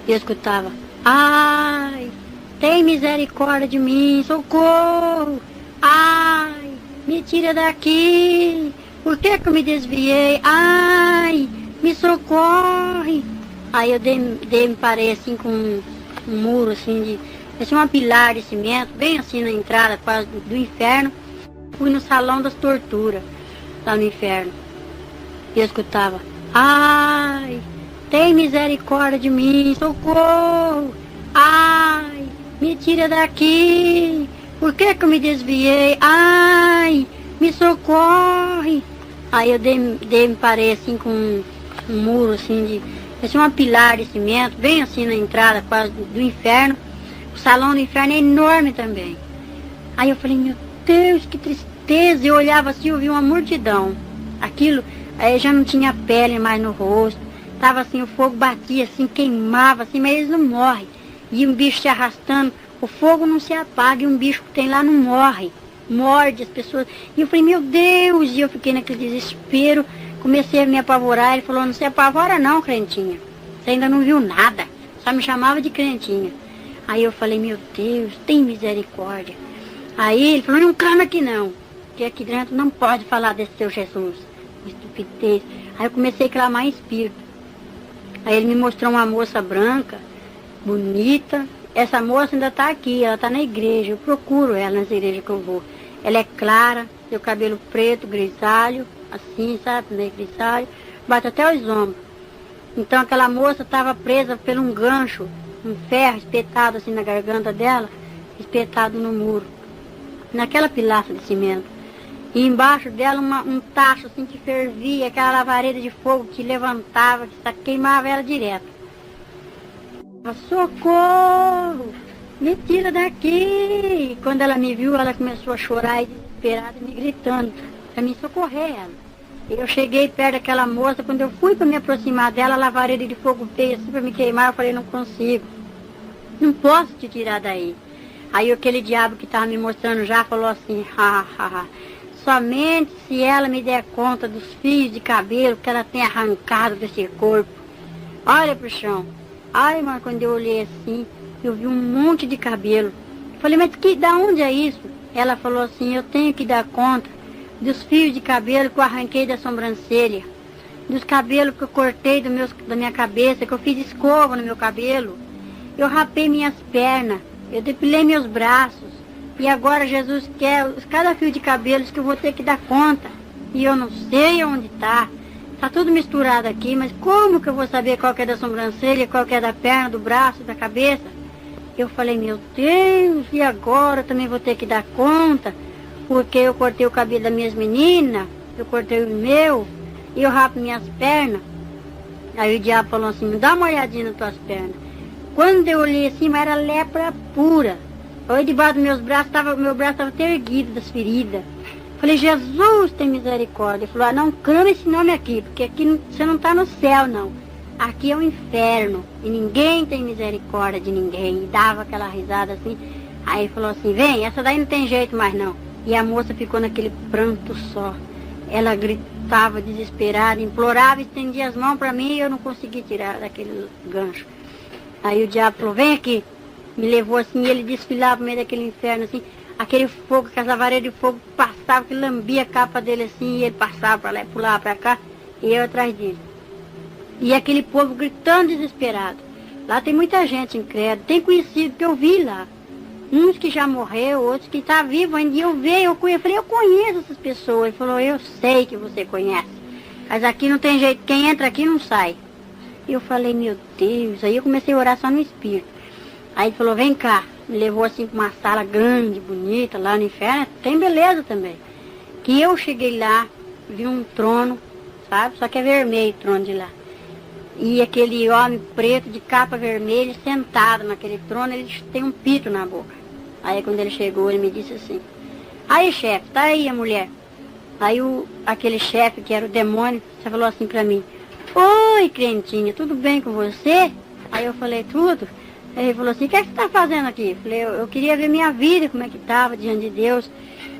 E eu escutava, ai, tem misericórdia de mim, socorro, ai, me tira daqui, por que eu me desviei, ai, me socorre. Aí eu me parei assim com um muro assim, assim uma pilar de cimento, bem assim na entrada quase do inferno. Fui no salão das torturas, lá no inferno. E eu escutava: ai, tem misericórdia de mim, socorro! Ai, me tira daqui! Por que eu me desviei? Ai, me socorre! Aí eu me parei assim com um muro assim parecia uma pilar de cimento, bem assim na entrada quase do inferno. O salão do inferno é enorme também. Aí eu falei: meu Deus, que tristeza! Eu olhava assim, eu vi uma multidão. Aquilo, aí já não tinha pele mais no rosto. Tava assim, o fogo batia assim, queimava assim, mas eles não morrem. E um bicho se arrastando, o fogo não se apaga e um bicho que tem lá não morre. Morde as pessoas. E eu falei: meu Deus! E eu fiquei naquele desespero, comecei a me apavorar. Ele falou: não se apavora não, crentinha. Você ainda não viu nada. Só me chamava de crentinha. Aí eu falei: meu Deus, tem misericórdia. Aí ele falou: não clama aqui não, porque aqui dentro não pode falar desse seu Jesus. Estupidez. Aí eu comecei a clamar em espírito. Aí ele me mostrou uma moça branca, bonita. Essa moça ainda está aqui, ela está na igreja. Eu procuro ela nas igrejas que eu vou. Ela é clara, seu cabelo preto, grisalho, assim, sabe, né, grisalho, bate até os ombros. Então aquela moça estava presa por um gancho, um ferro espetado assim na garganta dela, espetado no muro, naquela pilastra de cimento. E embaixo dela um tacho assim que fervia, aquela lavareda de fogo que levantava, que queimava ela direto. Socorro! Me tira daqui! E quando ela me viu, ela começou a chorar e desesperada, me gritando para me socorrer ela. Eu cheguei perto daquela moça, quando eu fui para me aproximar dela, a lavareda de fogo veio assim para me queimar. Eu falei: não consigo, não posso te tirar daí. Aí aquele diabo que estava me mostrando já falou assim: somente se ela me der conta dos fios de cabelo que ela tem arrancado desse corpo. Olha pro chão. Ai, mas quando eu olhei assim, eu vi um monte de cabelo. Falei: mas da onde é isso? Ela falou assim: eu tenho que dar conta dos fios de cabelo que eu arranquei da sobrancelha, dos cabelos que eu cortei da minha cabeça, que eu fiz escova no meu cabelo. Eu rapei minhas pernas, eu depilei meus braços. E agora Jesus quer cada fio de cabelos que eu vou ter que dar conta. E eu não sei onde está. Está tudo misturado aqui, mas como que eu vou saber qual que é da sobrancelha, qual que é da perna, do braço, da cabeça? Eu falei: meu Deus, e agora eu também vou ter que dar conta? Porque eu cortei o cabelo das minhas meninas, eu cortei o meu, e eu rapo minhas pernas. Aí o diabo falou assim: me dá uma olhadinha nas tuas pernas. Quando eu olhei assim, mas era lepra pura. Aí debaixo dos meus braços, meu braço estava até erguido das feridas. Falei: Jesus, tem misericórdia. Ele falou: não clama esse nome aqui, porque aqui você não está no céu, não. Aqui é o inferno, e ninguém tem misericórdia de ninguém. E dava aquela risada assim. Aí ele falou assim: vem, essa daí não tem jeito mais não. E a moça ficou naquele pranto só. Ela gritava desesperada, implorava, estendia as mãos para mim e eu não consegui tirar daquele gancho. Aí o diabo falou: vem aqui. Me levou assim, e ele desfilava no meio daquele inferno assim. Aquele fogo, aquela vareira de fogo passava, que lambia a capa dele assim, e ele passava para lá, pulava para cá, e eu atrás dele. E aquele povo gritando desesperado. Lá tem muita gente incrédula, tem conhecido que eu vi lá. Uns que já morreu, outros que tá vivo ainda. E eu falei: eu conheço essas pessoas. Ele falou: eu sei que você conhece, mas aqui não tem jeito, quem entra aqui não sai. E eu falei: meu Deus. Aí eu comecei a orar só no espírito. Aí ele falou: vem cá. Me levou assim para uma sala grande, bonita, lá no inferno. Tem beleza também. Que eu cheguei lá, vi um trono, sabe? Só que é vermelho o trono de lá. E aquele homem preto de capa vermelha sentado naquele trono, ele tem um pito na boca. Aí quando ele chegou, ele me disse assim: aí, chefe, tá aí a mulher. Aí aquele chefe, que era o demônio, você falou assim pra mim: oi, crentinha, tudo bem com você? Aí eu falei: tudo. Aí ele falou assim: o que é que você está fazendo aqui? Eu falei: eu queria ver minha vida, como é que estava diante de Deus.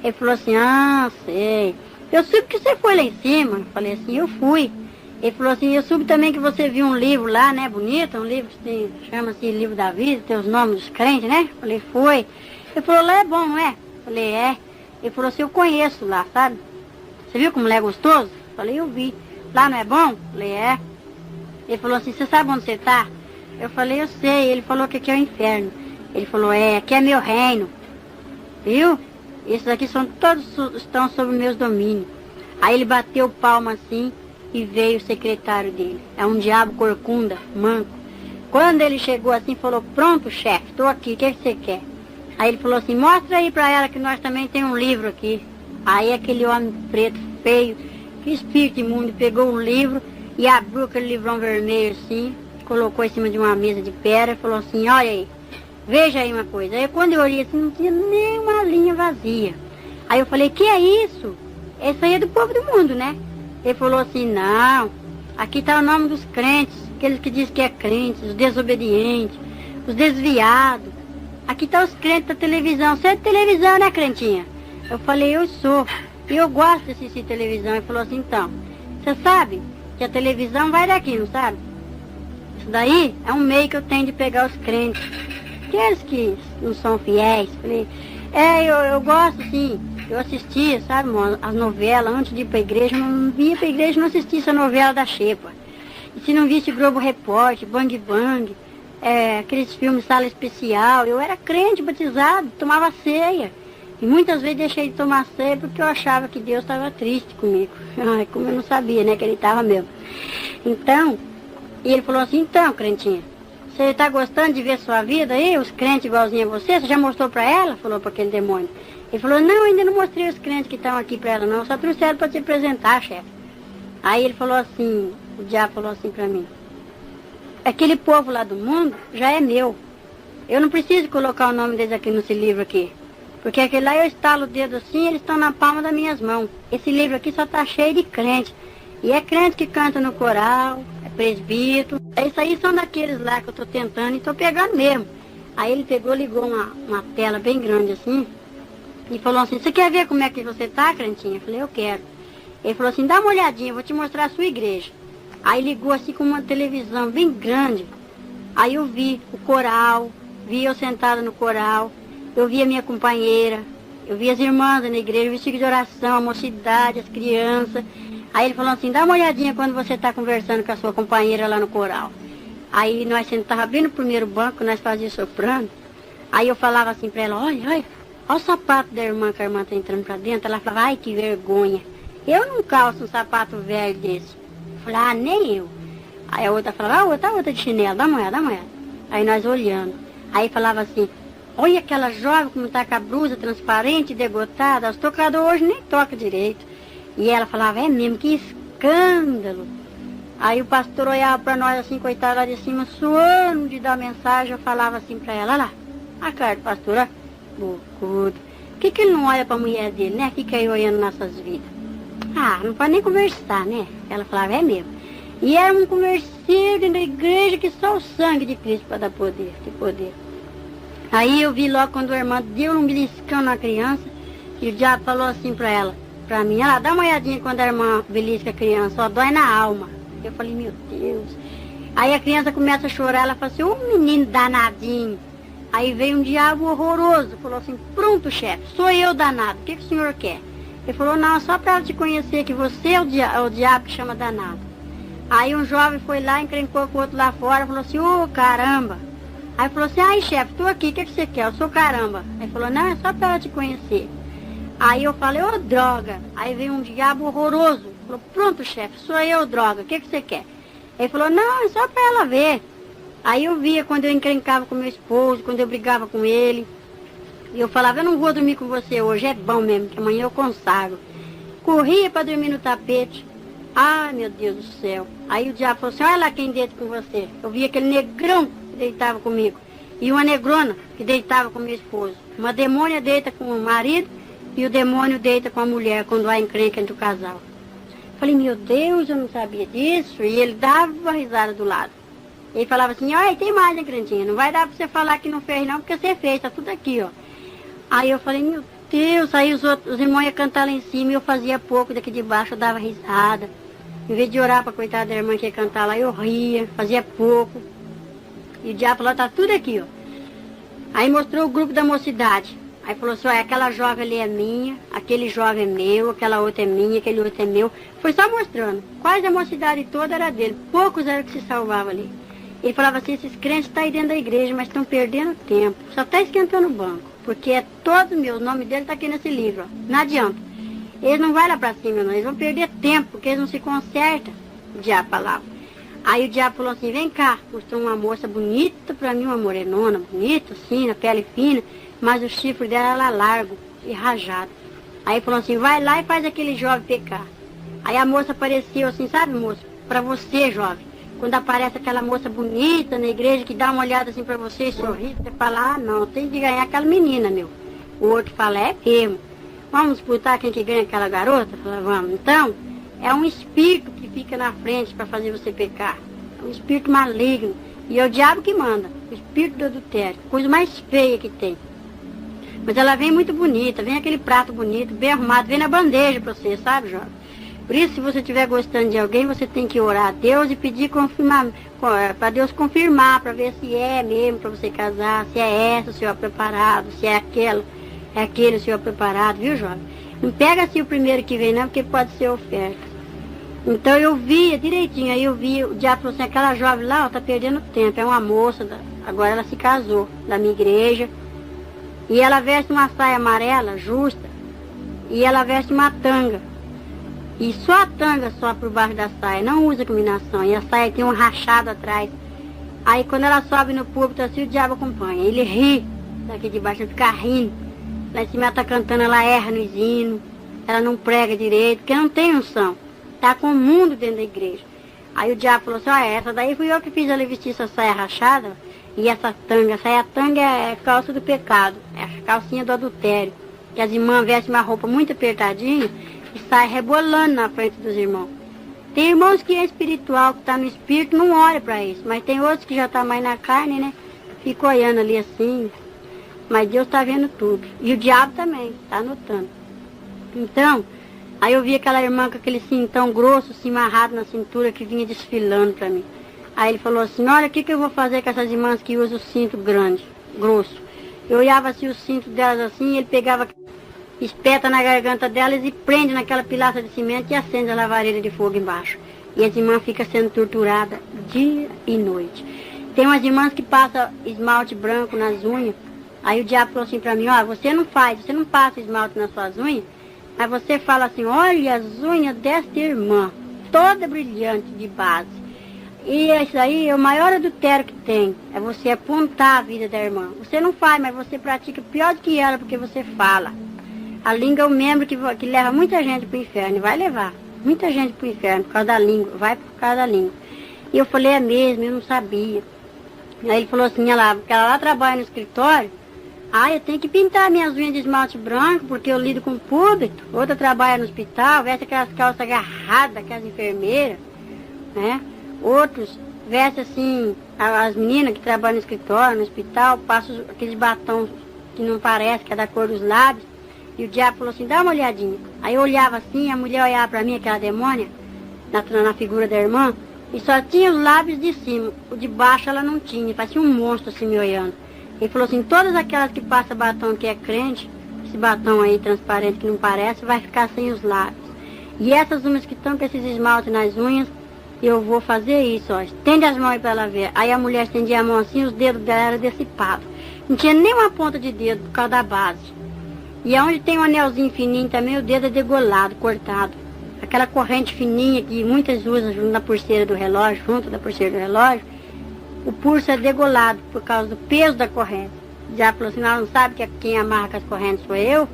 Ele falou assim: sei. Eu soube que você foi lá em cima. Eu falei assim: eu fui. Ele falou assim: eu soube também que você viu um livro lá, né, bonito, um livro que chama-se Livro da Vida, tem os nomes dos crentes, né? Eu falei: foi. Ele falou: lá é bom, não é? Eu falei: é. Ele falou assim: eu conheço lá, sabe? Você viu como lá é gostoso? Eu falei: eu vi. Lá não é bom? Eu falei: é. Ele falou assim: você sabe onde você está? Eu falei: eu sei. Ele falou que aqui é o inferno. Ele falou: aqui é meu reino. Viu? Esses aqui são todos estão sob meus domínios. Aí ele bateu palma assim, e veio o secretário dele. É um diabo corcunda, manco. Quando ele chegou assim, falou, pronto, chefe, estou aqui, o que você quer? Aí ele falou assim, mostra aí pra ela que nós também temos um livro aqui. Aí aquele homem preto, feio, que espírito imundo, pegou um livro e abriu aquele livrão vermelho assim, colocou em cima de uma mesa de pedra e falou assim, olha aí, veja aí uma coisa. Aí quando eu olhei assim, não tinha nem uma linha vazia. Aí eu falei, que é isso? Isso aí é do povo do mundo, né? Ele falou assim, não, aqui está o nome dos crentes, aqueles que dizem que é crentes, os desobedientes, os desviados. Aqui está os crentes da televisão. Você é de televisão, né, crentinha? Eu falei, eu sou. E eu gosto de assistir televisão. Ele falou assim, então, você sabe que a televisão vai daqui, não sabe? Isso daí é um meio que eu tenho de pegar os crentes. Aqueles que não são fiéis. Falei, eu gosto, sim. Eu assistia, sabe, as novelas, antes de ir pra igreja, eu não via pra igreja, não assistia essa novela da Xepa. E se não visse Globo Repórter, Bang Bang, aqueles filmes Sala Especial, eu era crente, batizado, tomava ceia. E muitas vezes deixei de tomar ceia porque eu achava que Deus estava triste comigo. Como eu não sabia, né, que ele estava mesmo. Então, e ele falou assim, então, crentinha, você está gostando de ver sua vida aí, os crentes igualzinho a você? Você já mostrou para ela? Falou para aquele demônio. Ele falou, não, ainda não mostrei os crentes que estão aqui para ela não, só trouxeram para te apresentar, chefe. Aí ele falou assim, o diabo falou assim para mim, aquele povo lá do mundo já é meu. Eu não preciso colocar o nome deles aqui nesse livro aqui. Porque aquele lá eu estalo o dedo assim, eles estão na palma das minhas mãos. Esse livro aqui só está cheio de crente. E é crente que canta no coral, é presbítero. Isso aí são daqueles lá que eu estou tentando e estou pegando mesmo. Aí ele pegou, ligou uma tela bem grande assim, e falou assim, você quer ver como é que você está, crentinha? Eu falei, eu quero. Ele falou assim, dá uma olhadinha, eu vou te mostrar a sua igreja. Aí ligou assim com uma televisão bem grande. Aí eu vi o coral, vi eu sentada no coral, eu vi a minha companheira, eu vi as irmãs na igreja, vestido de oração, a mocidade, as crianças. Aí ele falou assim, dá uma olhadinha quando você está conversando com a sua companheira lá no coral. Aí nós sentávamos bem no primeiro banco, nós fazíamos soprando. Aí eu falava assim para ela, olha o sapato da irmã, que a irmã está entrando para dentro. Ela falava, ai que vergonha, eu não calço um sapato velho desse. Eu falei, nem eu. Aí a outra falava, outra de chinelo, dá uma olhada. Aí nós olhando. Aí falava assim, olha aquela jovem como está com a blusa transparente, degotada, os tocadores hoje nem tocam direito. E ela falava, é mesmo, que escândalo. Aí o pastor olhava para nós assim, coitado lá de cima, suando de dar mensagem. Eu falava assim para ela, olha lá, a cara do pastor, ó, bocudo. Por que ele não olha para a mulher dele, né? Fica aí olhando nossas vidas. Não pode nem conversar, né? Ela falava, é mesmo. E era um converseiro na igreja que só o sangue de Cristo para dar poder, de poder. Aí eu vi logo quando a irmã deu um beliscão na criança, e o diabo falou assim pra mim, dá uma olhadinha quando a irmã belisca a criança, só dói na alma. Eu falei, meu Deus. Aí a criança começa a chorar, ela fala assim, menino danadinho. Aí veio um diabo horroroso, falou assim, pronto, chefe, sou eu danado, o que o senhor quer? Ele falou, não, só para ela te conhecer que você é o diabo que chama danado. Aí um jovem foi lá, encrencou com o outro lá fora, falou assim, caramba. Aí falou assim, ai chefe, tô aqui, o que você quer? Eu sou caramba. Aí falou, não, é só para ela te conhecer. Aí eu falei, droga. Aí veio um diabo horroroso. Falou, pronto, chefe, sou eu, droga, o que você quer? Ele falou, não, é só para ela ver. Aí eu via quando eu encrencava com meu esposo, quando eu brigava com ele. E eu falava, eu não vou dormir com você hoje, é bom mesmo, que amanhã eu consagro. Corria para dormir no tapete. Ai, meu Deus do céu. Aí o diabo falou assim, olha lá quem deita com você. Eu via aquele negrão que deitava comigo. E uma negrona que deitava com meu esposo. Uma demônia deita com o marido e o demônio deita com a mulher quando há encrenca entre o casal. Falei, meu Deus, eu não sabia disso. E ele dava uma risada do lado. Ele falava assim, olha, tem mais, hein, crentinha? Não vai dar para você falar que não fez não, porque você fez, tá tudo aqui, ó. Aí eu falei, meu Deus, aí os irmãos iam cantar lá em cima e eu fazia pouco daqui de baixo, eu dava risada. Em vez de orar para coitada da irmã que ia cantar lá, eu ria, fazia pouco. E o diabo falou, tá tudo aqui, ó. Aí mostrou o grupo da mocidade. Aí falou assim, olha, aquela jovem ali é minha, aquele jovem é meu, aquela outra é minha, aquele outro é meu. Foi só mostrando. Quase a mocidade toda era dele. Poucos eram que se salvavam ali. Ele falava assim, esses crentes estão aí dentro da igreja, mas estão perdendo tempo. Só está esquentando o banco. Porque é todo meu, o nome dele está aqui nesse livro, ó. Não adianta. eles não vão lá pra cima, não. Eles vão perder tempo, porque eles não se consertam. O diabo falava. Aí o diabo falou assim, vem cá, mostrou uma moça bonita pra mim, uma morenona, bonita, assim, na pele fina, mas o chifre dela era largo e rajado. Aí falou assim, vai lá e faz aquele jovem pecar. Aí a moça apareceu assim, sabe, moço? Pra você, jovem. Quando aparece aquela moça bonita na igreja, que dá uma olhada assim pra você e sorri, você fala, ah, não, tem que ganhar aquela menina, meu. O outro fala, é mesmo. Vamos disputar quem que ganha aquela garota? Fala, vamos. Então, é um espírito que fica na frente para fazer você pecar. É um espírito maligno. E é o diabo que manda. O espírito do adultério. Coisa mais feia que tem. Mas ela vem muito bonita. Vem aquele prato bonito, bem arrumado. Vem na bandeja para você, sabe, jovem? Por isso, se você estiver gostando de alguém, você tem que orar a Deus e pedir para Deus confirmar, para ver se é mesmo para você casar, se é essa o senhor preparado, se é aquela. É aquele o senhor preparado, viu, jovem? Não pega assim o primeiro que vem, não, porque pode ser oferta. Então eu via direitinho, aí eu vi, o diabo falou assim, aquela jovem lá, ó, tá perdendo tempo, é uma moça, agora ela se casou, da minha igreja, e ela veste uma saia amarela, justa, e ela veste uma tanga. E só a tanga só por baixo da saia, não usa combinação, e a saia tem um rachado atrás. Aí quando ela sobe no púlpito assim, o diabo acompanha, ele ri daqui de baixo, ele fica rindo. Lá em cima ela tá cantando, ela erra no hino, ela não prega direito, porque não tem unção. Tá com o mundo dentro da igreja. Aí o diabo falou assim, essa daí fui eu que fiz ela vestir essa saia rachada, e essa saia tanga é calça do pecado, é a calcinha do adultério. Que as irmãs vestem uma roupa muito apertadinha e saem rebolando na frente dos irmãos. Tem irmãos que é espiritual, que tá no espírito, não olha para isso, mas tem outros que já tá mais na carne, né? Fica olhando ali assim. Mas Deus está vendo tudo. E o diabo também, está anotando. Então, aí eu vi aquela irmã com aquele cintão grosso, assim, amarrado na cintura, que vinha desfilando para mim. Aí ele falou assim, olha, o que eu vou fazer com essas irmãs que usam o cinto grande, grosso? Eu olhava assim o cinto delas assim, ele pegava, espeta na garganta delas e prende naquela pilaça de cimento e acende a lavareira de fogo embaixo. E as irmãs ficam sendo torturadas dia e noite. Tem umas irmãs que passam esmalte branco nas unhas. Aí o diabo falou assim pra mim, ó, você não passa esmalte nas suas unhas, mas você fala assim, olha as unhas desta irmã, toda brilhante de base. E isso aí é o maior adultério que tem, é você apontar a vida da irmã. Você não faz, mas você pratica pior do que ela, porque você fala. A língua é o membro que leva muita gente pro inferno, e vai levar muita gente pro inferno por causa da língua, vai por causa da língua. E eu falei, é mesmo, eu não sabia. Aí ele falou assim, porque ela lá trabalha no escritório, eu tenho que pintar minhas unhas de esmalte branco, porque eu lido com o público. Outra trabalha no hospital, veste aquelas calças agarradas, aquelas enfermeiras, né? Outros vestem assim, as meninas que trabalham no escritório, no hospital, passam aqueles batons que não parece, que é da cor dos lábios. E o diabo falou assim, dá uma olhadinha. Aí eu olhava assim, a mulher olhava pra mim, aquela demônia, na figura da irmã, e só tinha os lábios de cima, o de baixo ela não tinha, parecia um monstro assim me olhando. Ele falou assim, todas aquelas que passam batom que é crente, esse batom aí transparente que não parece, vai ficar sem os lábios. E essas unhas que estão com esses esmaltes nas unhas, eu vou fazer isso, ó. Estende as mãos aí pra ela ver. Aí a mulher estendia a mão assim, os dedos dela eram decipados. Não tinha nem uma ponta de dedo por causa da base. E aonde tem um anelzinho fininho também, o dedo é degolado, cortado. Aquela corrente fininha que muitas usam junto da pulseira do relógio, o pulso é degolado por causa do peso da corrente. Já falou assim, não sabe que quem amarra com as correntes sou eu?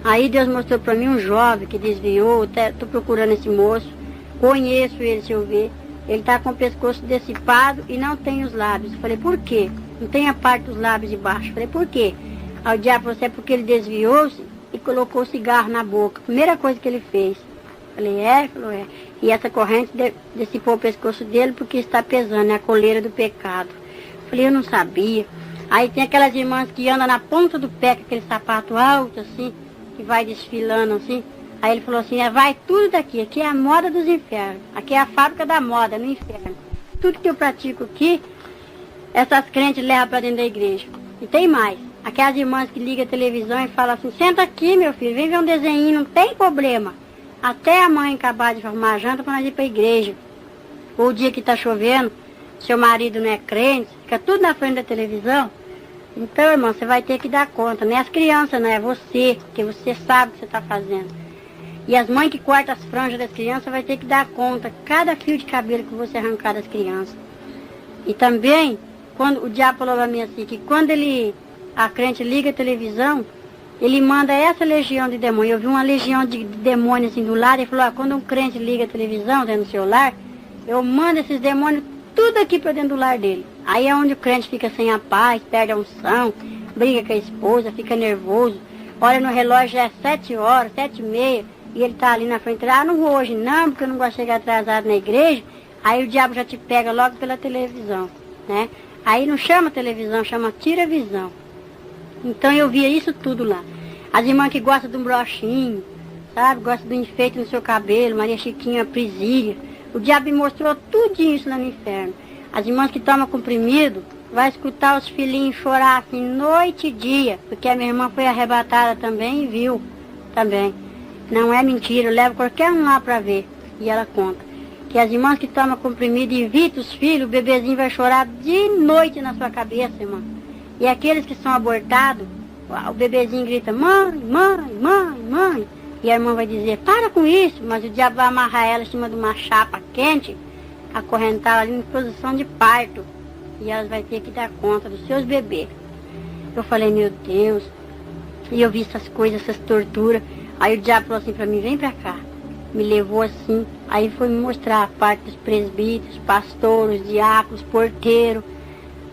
Aí Deus mostrou para mim um jovem que desviou, estou procurando esse moço, conheço ele, se eu ver. Ele está com o pescoço dissipado e não tem os lábios. Eu falei, por quê? Não tem a parte dos lábios de baixo. Eu falei, por quê? Aí o diabo falou assim, é porque ele desviou-se e colocou o cigarro na boca. Primeira coisa que ele fez. Eu falei, é? Ele falou, é. E essa corrente dissipou o pescoço dele porque está pesando, é a coleira do pecado. Eu falei, eu não sabia. Aí tem aquelas irmãs que andam na ponta do pé com aquele sapato alto assim, que vai desfilando assim. Aí ele falou assim, vai tudo daqui, aqui é a moda dos infernos, aqui é a fábrica da moda no inferno. Tudo que eu pratico aqui, essas crentes levam para dentro da igreja. E tem mais, aquelas irmãs que ligam a televisão e falam assim, senta aqui meu filho, vem ver um desenho, não tem problema. Até a mãe acabar de arrumar a janta para nós ir para a igreja. Ou o dia que está chovendo, seu marido não é crente, fica tudo na frente da televisão. Então, irmão, você vai ter que dar conta. Não é as crianças, não é você, porque você sabe o que você está fazendo. E as mães que cortam as franjas das crianças vai ter que dar conta. Cada fio de cabelo que você arrancar das crianças. E também, quando o diabo falou para mim assim, que quando a crente liga a televisão, ele manda essa legião de demônios. Eu vi uma legião de demônios assim do lado, e falou, quando um crente liga a televisão dentro do seu lar, eu mando esses demônios tudo aqui para dentro do lar dele. Aí é onde o crente fica sem a paz, perde a unção, briga com a esposa, fica nervoso. Olha no relógio, já é 7 horas, 7h30, e ele tá ali na frente. Não vou hoje não, porque eu não gosto de chegar atrasado na igreja. Aí o diabo já te pega logo pela televisão, né? Aí não chama televisão, chama tira-visão. Então eu via isso tudo lá. As irmãs que gostam de um brochinho, sabe? Gostam do enfeite no seu cabelo, Maria Chiquinha, Prisília. O diabo me mostrou tudo isso lá no inferno. As irmãs que tomam comprimido, vai escutar os filhinhos chorar assim noite e dia, porque a minha irmã foi arrebatada também e viu também. Não é mentira, eu levo qualquer um lá para ver. E ela conta. Que as irmãs que tomam comprimido e evitam os filhos, o bebezinho vai chorar de noite na sua cabeça, irmã. E aqueles que são abortados, o bebezinho grita, mãe, mãe, mãe, mãe. E a irmã vai dizer, para com isso, mas o diabo vai amarrar ela em cima de uma chapa quente, acorrentá-la ali em posição de parto. E elas vai ter que dar conta dos seus bebês. Eu falei, meu Deus. E eu vi essas coisas, essas torturas. Aí o diabo falou assim para mim, vem pra cá. Me levou assim. Aí foi me mostrar a parte dos presbíteros, pastores, diáconos, porteiros.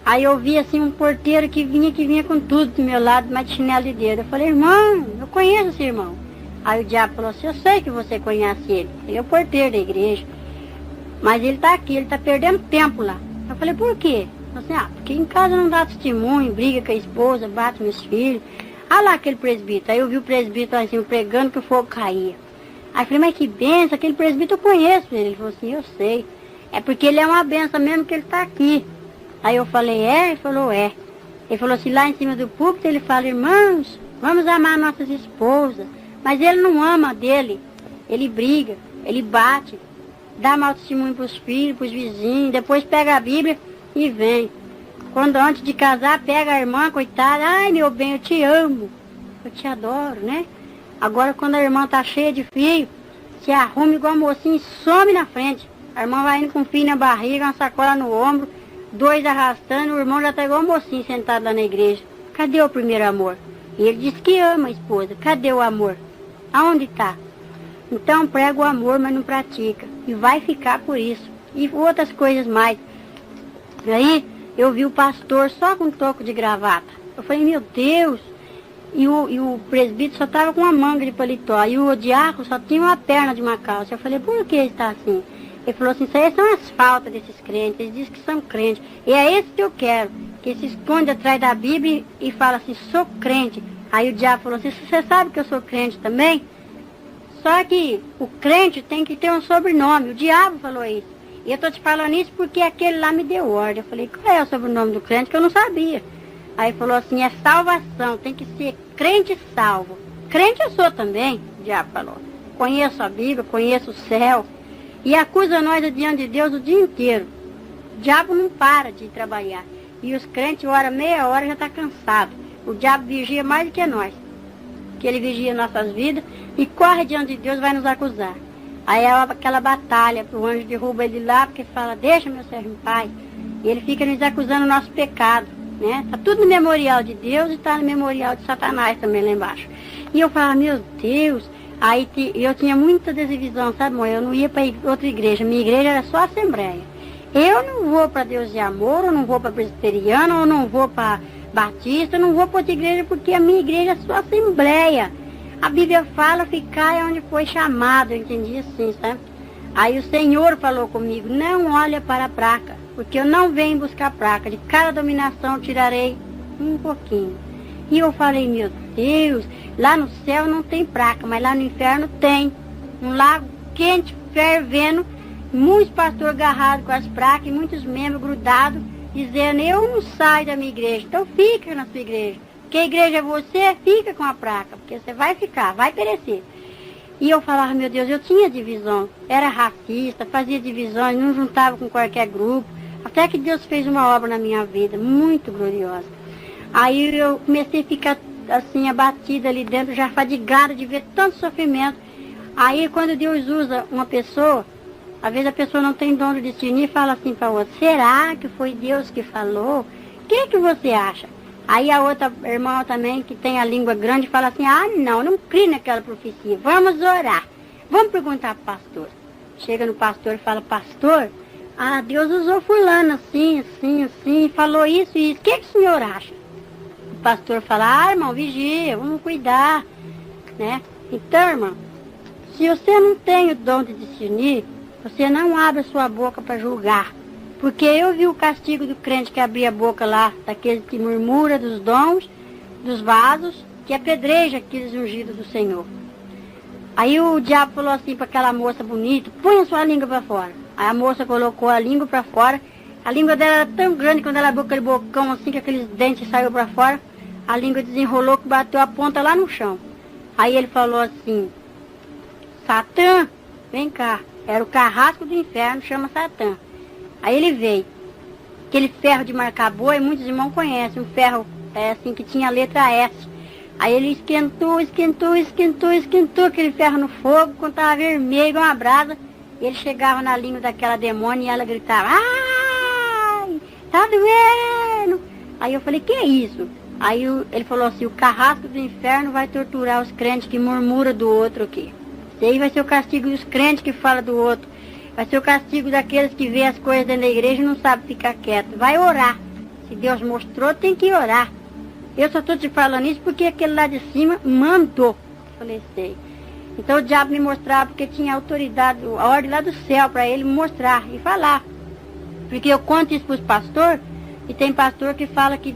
Aí eu vi assim um porteiro que vinha com tudo do meu lado, mas de chinelo de dedo. Eu falei, irmão, eu conheço esse irmão. Aí o diabo falou assim, eu sei que você conhece ele. Ele é o porteiro da igreja. Mas ele tá aqui, ele tá perdendo tempo lá. Eu falei, por quê? Eu falei assim, porque em casa não dá testemunho, briga com a esposa, bate meus filhos. Ah lá aquele presbítero. Aí eu vi o presbítero assim, pregando que o fogo caía. Aí eu falei, mas que benção, aquele presbítero eu conheço ele. Ele falou assim, eu sei. É porque ele é uma benção mesmo que ele tá aqui. Aí eu falei, é? Ele falou, é. Ele falou assim, lá em cima do púlpito, ele fala, irmãos, vamos amar nossas esposas. Mas ele não ama dele. Ele briga, ele bate, dá mau testemunho para os filhos, para os vizinhos, depois pega a Bíblia e vem. Quando antes de casar, pega a irmã, coitada, ai meu bem, eu te amo, eu te adoro, né? Agora quando a irmã tá cheia de filho, se arruma igual a mocinha e some na frente. A irmã vai indo com o filho na barriga, uma sacola no ombro, 2 arrastando, o irmão já tá igual a mocinha sentado lá na igreja. Cadê o primeiro amor? E ele diz que ama a esposa, cadê o amor? Aonde está? Então prega o amor, mas não pratica. E vai ficar por isso. E outras coisas mais. Aí eu vi o pastor só com um toco de gravata. Eu falei, meu Deus. E o presbítero só estava com uma manga de paletó. E o diácono só tinha uma perna de uma calça. Eu falei, por que está assim? Ele falou assim, isso aí são as faltas desses crentes. Eles dizem que são crentes. E é esse que eu quero. Que se esconde atrás da Bíblia e fala assim, sou crente. Aí o diabo falou assim, você sabe que eu sou crente também? Só que o crente tem que ter um sobrenome. O diabo falou isso. E eu estou te falando isso porque aquele lá me deu ordem. Eu falei, qual é o sobrenome do crente? Que eu não sabia. Aí falou assim, é salvação. Tem que ser crente salvo. Crente eu sou também, o diabo falou. Conheço a Bíblia, conheço o céu. E acusa nós diante de Deus o dia inteiro. O diabo não para de trabalhar. E os crentes, hora, meia hora, já está cansado. O diabo vigia mais do que nós. Que ele vigia nossas vidas e corre diante de Deus, vai nos acusar. Aí é aquela batalha, o anjo derruba ele lá, porque fala, deixa meu servo em paz. E ele fica nos acusando o nosso pecado, né? Está tudo no memorial de Deus e está no memorial de Satanás também lá embaixo. E eu falo, meu Deus, aí eu tinha muita desivisão, sabe, mãe? Eu não ia para outra igreja, minha igreja era só Assembleia. Eu não vou para Deus de Amor, eu não vou para Presbiteriana, eu não vou para Batista, eu não vou para outra igreja porque a minha igreja é só Assembleia. A Bíblia fala, ficar é onde foi chamado, eu entendi assim, sabe? Aí o Senhor falou comigo, não olha para a placa, porque eu não venho buscar placa, de cada dominação eu tirarei um pouquinho. E eu falei, meu Deus, lá no céu não tem placa, mas lá no inferno tem. Um lago quente, fervendo, muitos pastores agarrados com as placas e muitos membros grudados, dizendo, eu não saio da minha igreja, então fica na sua igreja. Porque a igreja é você, fica com a placa, porque você vai ficar, vai perecer. E eu falava, meu Deus, eu tinha divisão, era racista, fazia divisões, não juntava com qualquer grupo, até que Deus fez uma obra na minha vida, muito gloriosa. Aí eu comecei a ficar assim, abatida ali dentro, já fadigada de ver tanto sofrimento. Aí quando Deus usa uma pessoa, às vezes a pessoa não tem dom de discernir e fala assim para outra, será que foi Deus que falou? O que você acha? Aí a outra irmã também, que tem a língua grande, fala assim, não creio naquela profecia, vamos orar. Vamos perguntar para o pastor. Chega no pastor e fala, pastor, Deus usou fulano assim, falou isso e isso. O que o senhor acha? O pastor fala, irmão, vigia, vamos cuidar, né? Então, irmão, se você não tem o dom de discernir, você não abre a sua boca para julgar. Porque eu vi o castigo do crente que abria a boca lá, daquele que murmura dos dons, dos vasos, que apedreja aqueles ungidos do Senhor. Aí o diabo falou assim para aquela moça bonita, põe a sua língua para fora. Aí a moça colocou a língua para fora. A língua dela era tão grande, quando ela abriu aquele bocão assim, que aqueles dentes saiu para fora, a língua desenrolou, que bateu a ponta lá no chão. Aí ele falou assim, Satã, vem cá. Era o carrasco do inferno, chama Satã. Aí ele veio. Aquele ferro de marcar boi, muitos irmãos conhecem, um ferro assim que tinha a letra S. Aí ele esquentou aquele ferro no fogo, quando estava vermelho, igual uma brasa. Ele chegava na língua daquela demônia e ela gritava, ai, tá doendo. Aí eu falei, que é isso? Aí ele falou assim, o carrasco do inferno vai torturar os crentes que murmuram do outro aqui. Esse aí vai ser o castigo dos crentes que falam do outro. Vai ser o castigo daqueles que vê as coisas dentro da igreja e não sabem ficar quieto. Vai orar. Se Deus mostrou, tem que orar. Eu só estou te falando isso porque aquele lá de cima mandou. Eu falei, sei. Então o diabo me mostrava porque tinha autoridade, a ordem lá do céu para ele mostrar e falar. Porque eu conto isso para os pastores e tem pastor que fala que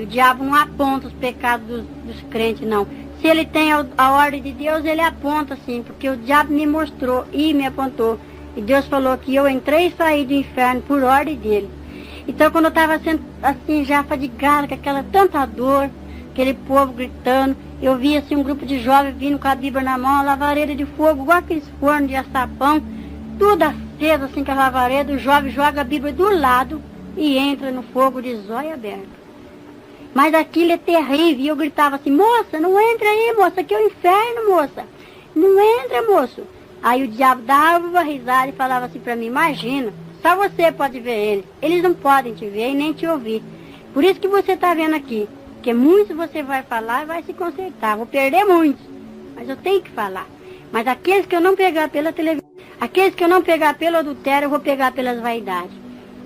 o diabo não aponta os pecados dos crentes, não. Se ele tem a ordem de Deus, ele aponta sim, porque o diabo me mostrou e me apontou. E Deus falou que eu entrei e saí do inferno por ordem dele. Então, quando eu estava sendo assim, já fadigada, com aquela tanta dor, aquele povo gritando, eu vi assim um grupo de jovens vindo com a Bíblia na mão, a lavareira de fogo, igual aqueles fornos de assar pão, tudo aceso assim com a lavareira, o jovem joga a Bíblia do lado e entra no fogo de zóio aberto. Mas aquilo é terrível, e eu gritava assim, moça, não entra aí, moça, aqui é o inferno, moça. Não entra, moço. Aí o diabo dava uma risada e falava assim para mim, imagina, só você pode ver eles. Eles não podem te ver e nem te ouvir. Por isso que você está vendo aqui. Porque muitos você vai falar e vai se consertar. Vou perder muitos, mas eu tenho que falar. Mas aqueles que eu não pegar pela televisão, aqueles que eu não pegar pelo adultério, eu vou pegar pelas vaidades.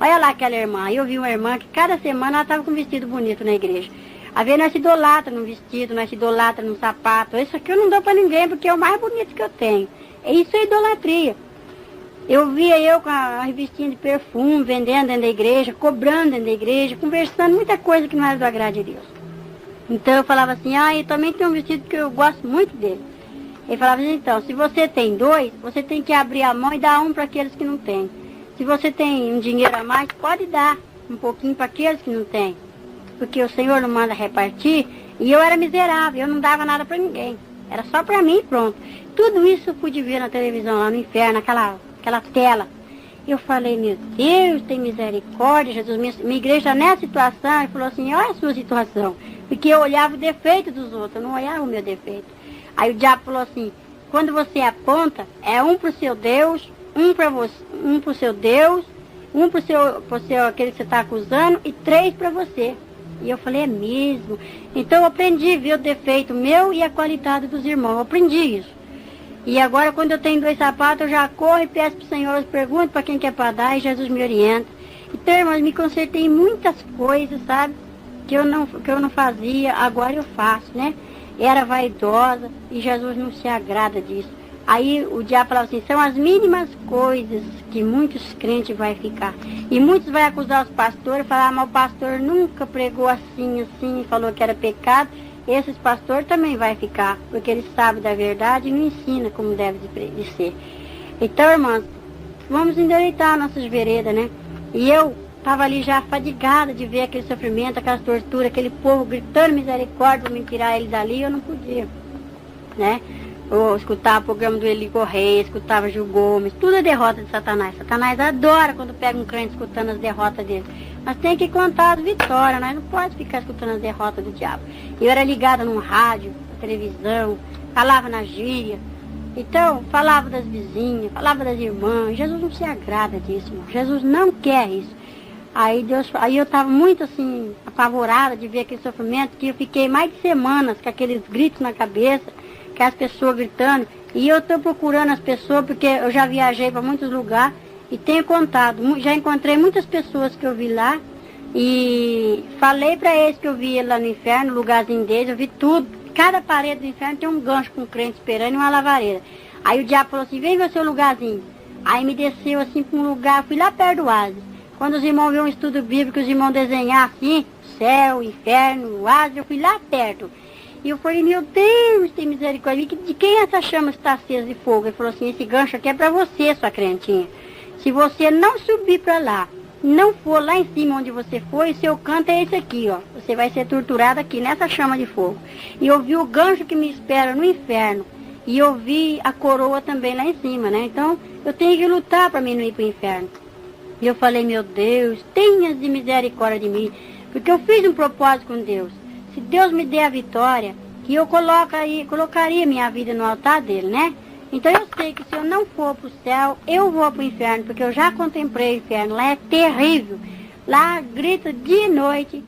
Olha lá aquela irmã. Eu vi uma irmã que cada semana ela estava com um vestido bonito na igreja. Às vezes nós se idolatra num vestido, nós se idolatra num sapato. Isso aqui eu não dou para ninguém porque é o mais bonito que eu tenho. Isso é idolatria. Eu via eu com a revistinha de perfume, vendendo dentro da igreja, cobrando dentro da igreja, conversando muita coisa que não era do agrado de Deus. Então eu falava assim, eu também tenho um vestido que eu gosto muito dele. Ele falava assim, então, se você tem dois, você tem que abrir a mão e dar um para aqueles que não têm. Se você tem um dinheiro a mais, pode dar um pouquinho para aqueles que não têm. Porque o Senhor não manda repartir, e eu era miserável, eu não dava nada para ninguém. Era só para mim e pronto. Tudo isso eu pude ver na televisão, lá no inferno, aquela tela. Eu falei, meu Deus, tem misericórdia, Jesus. Minha igreja nessa situação, ele falou assim, olha a sua situação. Porque eu olhava o defeito dos outros, eu não olhava o meu defeito. Aí o diabo falou assim, quando você aponta, é um para o seu Deus, um para você, um para o seu Deus, um para o seu aquele que você está acusando e 3 para você. E eu falei, é mesmo? Então eu aprendi a ver o defeito meu e a qualidade dos irmãos. Eu aprendi isso. E agora, quando eu tenho 2 sapatos, eu já corro e peço para o Senhor, eu pergunto para quem quer para dar e Jesus me orienta. Então, irmãos, me consertei em muitas coisas, sabe? Que eu não fazia, agora eu faço, né? Era vaidosa e Jesus não se agrada disso. Aí o diabo falava assim, são as mínimas coisas que muitos crentes vão ficar. E muitos vão acusar os pastores, falar, mas o pastor nunca pregou assim, e falou que era pecado. Esses pastores também vai ficar, porque eles sabem da verdade e não ensinam como deve de ser. Então, irmãos, vamos endireitar nossas veredas, né? E eu estava ali já fadigada de ver aquele sofrimento, aquela tortura, aquele povo gritando misericórdia para me tirar ele dali, eu não podia, né? Eu escutava o programa do Eli Correia, escutava Gil Gomes, tudo é derrota de Satanás. Satanás adora quando pega um crente escutando as derrotas dele. Mas tem que contar as vitórias, nós não pode ficar escutando as derrotas do diabo. Eu era ligada num rádio, na televisão, falava na gíria. Então, falava das vizinhas, falava das irmãs. Jesus não se agrada disso, irmão. Jesus não quer isso. Aí eu estava muito assim, apavorada de ver aquele sofrimento, que eu fiquei mais de semanas com aqueles gritos na cabeça, com as pessoas gritando. E eu estou procurando as pessoas, porque eu já viajei para muitos lugares e tenho contado. Já encontrei muitas pessoas que eu vi lá e falei para eles que eu vi lá no inferno, o lugarzinho deles, eu vi tudo. Cada parede do inferno tem um gancho com um crente esperando e uma lavareira. Aí o diabo falou assim, vem ver o seu lugarzinho. Aí me desceu assim para um lugar, fui lá perto do oásis. Quando os irmãos viram um estudo bíblico, os irmãos desenhar assim, céu, inferno, oásis, eu fui lá perto. E eu falei, meu Deus, tem misericórdia. De quem essa chama está acesa de fogo? Ele falou assim, esse gancho aqui é para você, sua crentinha. Se você não subir para lá, não for lá em cima onde você foi, o seu canto é esse aqui, ó. Você vai ser torturado aqui nessa chama de fogo. E eu vi o gancho que me espera no inferno. E eu vi a coroa também lá em cima, né? Então, eu tenho que lutar para mim não ir para o inferno. E eu falei, meu Deus, tenha de misericórdia de mim. Porque eu fiz um propósito com Deus. Se Deus me der a vitória, que eu colocaria minha vida no altar dele, né? Então eu sei que se eu não for para o céu, eu vou para o inferno, porque eu já contemplei o inferno. Lá é terrível. Lá grita dia e noite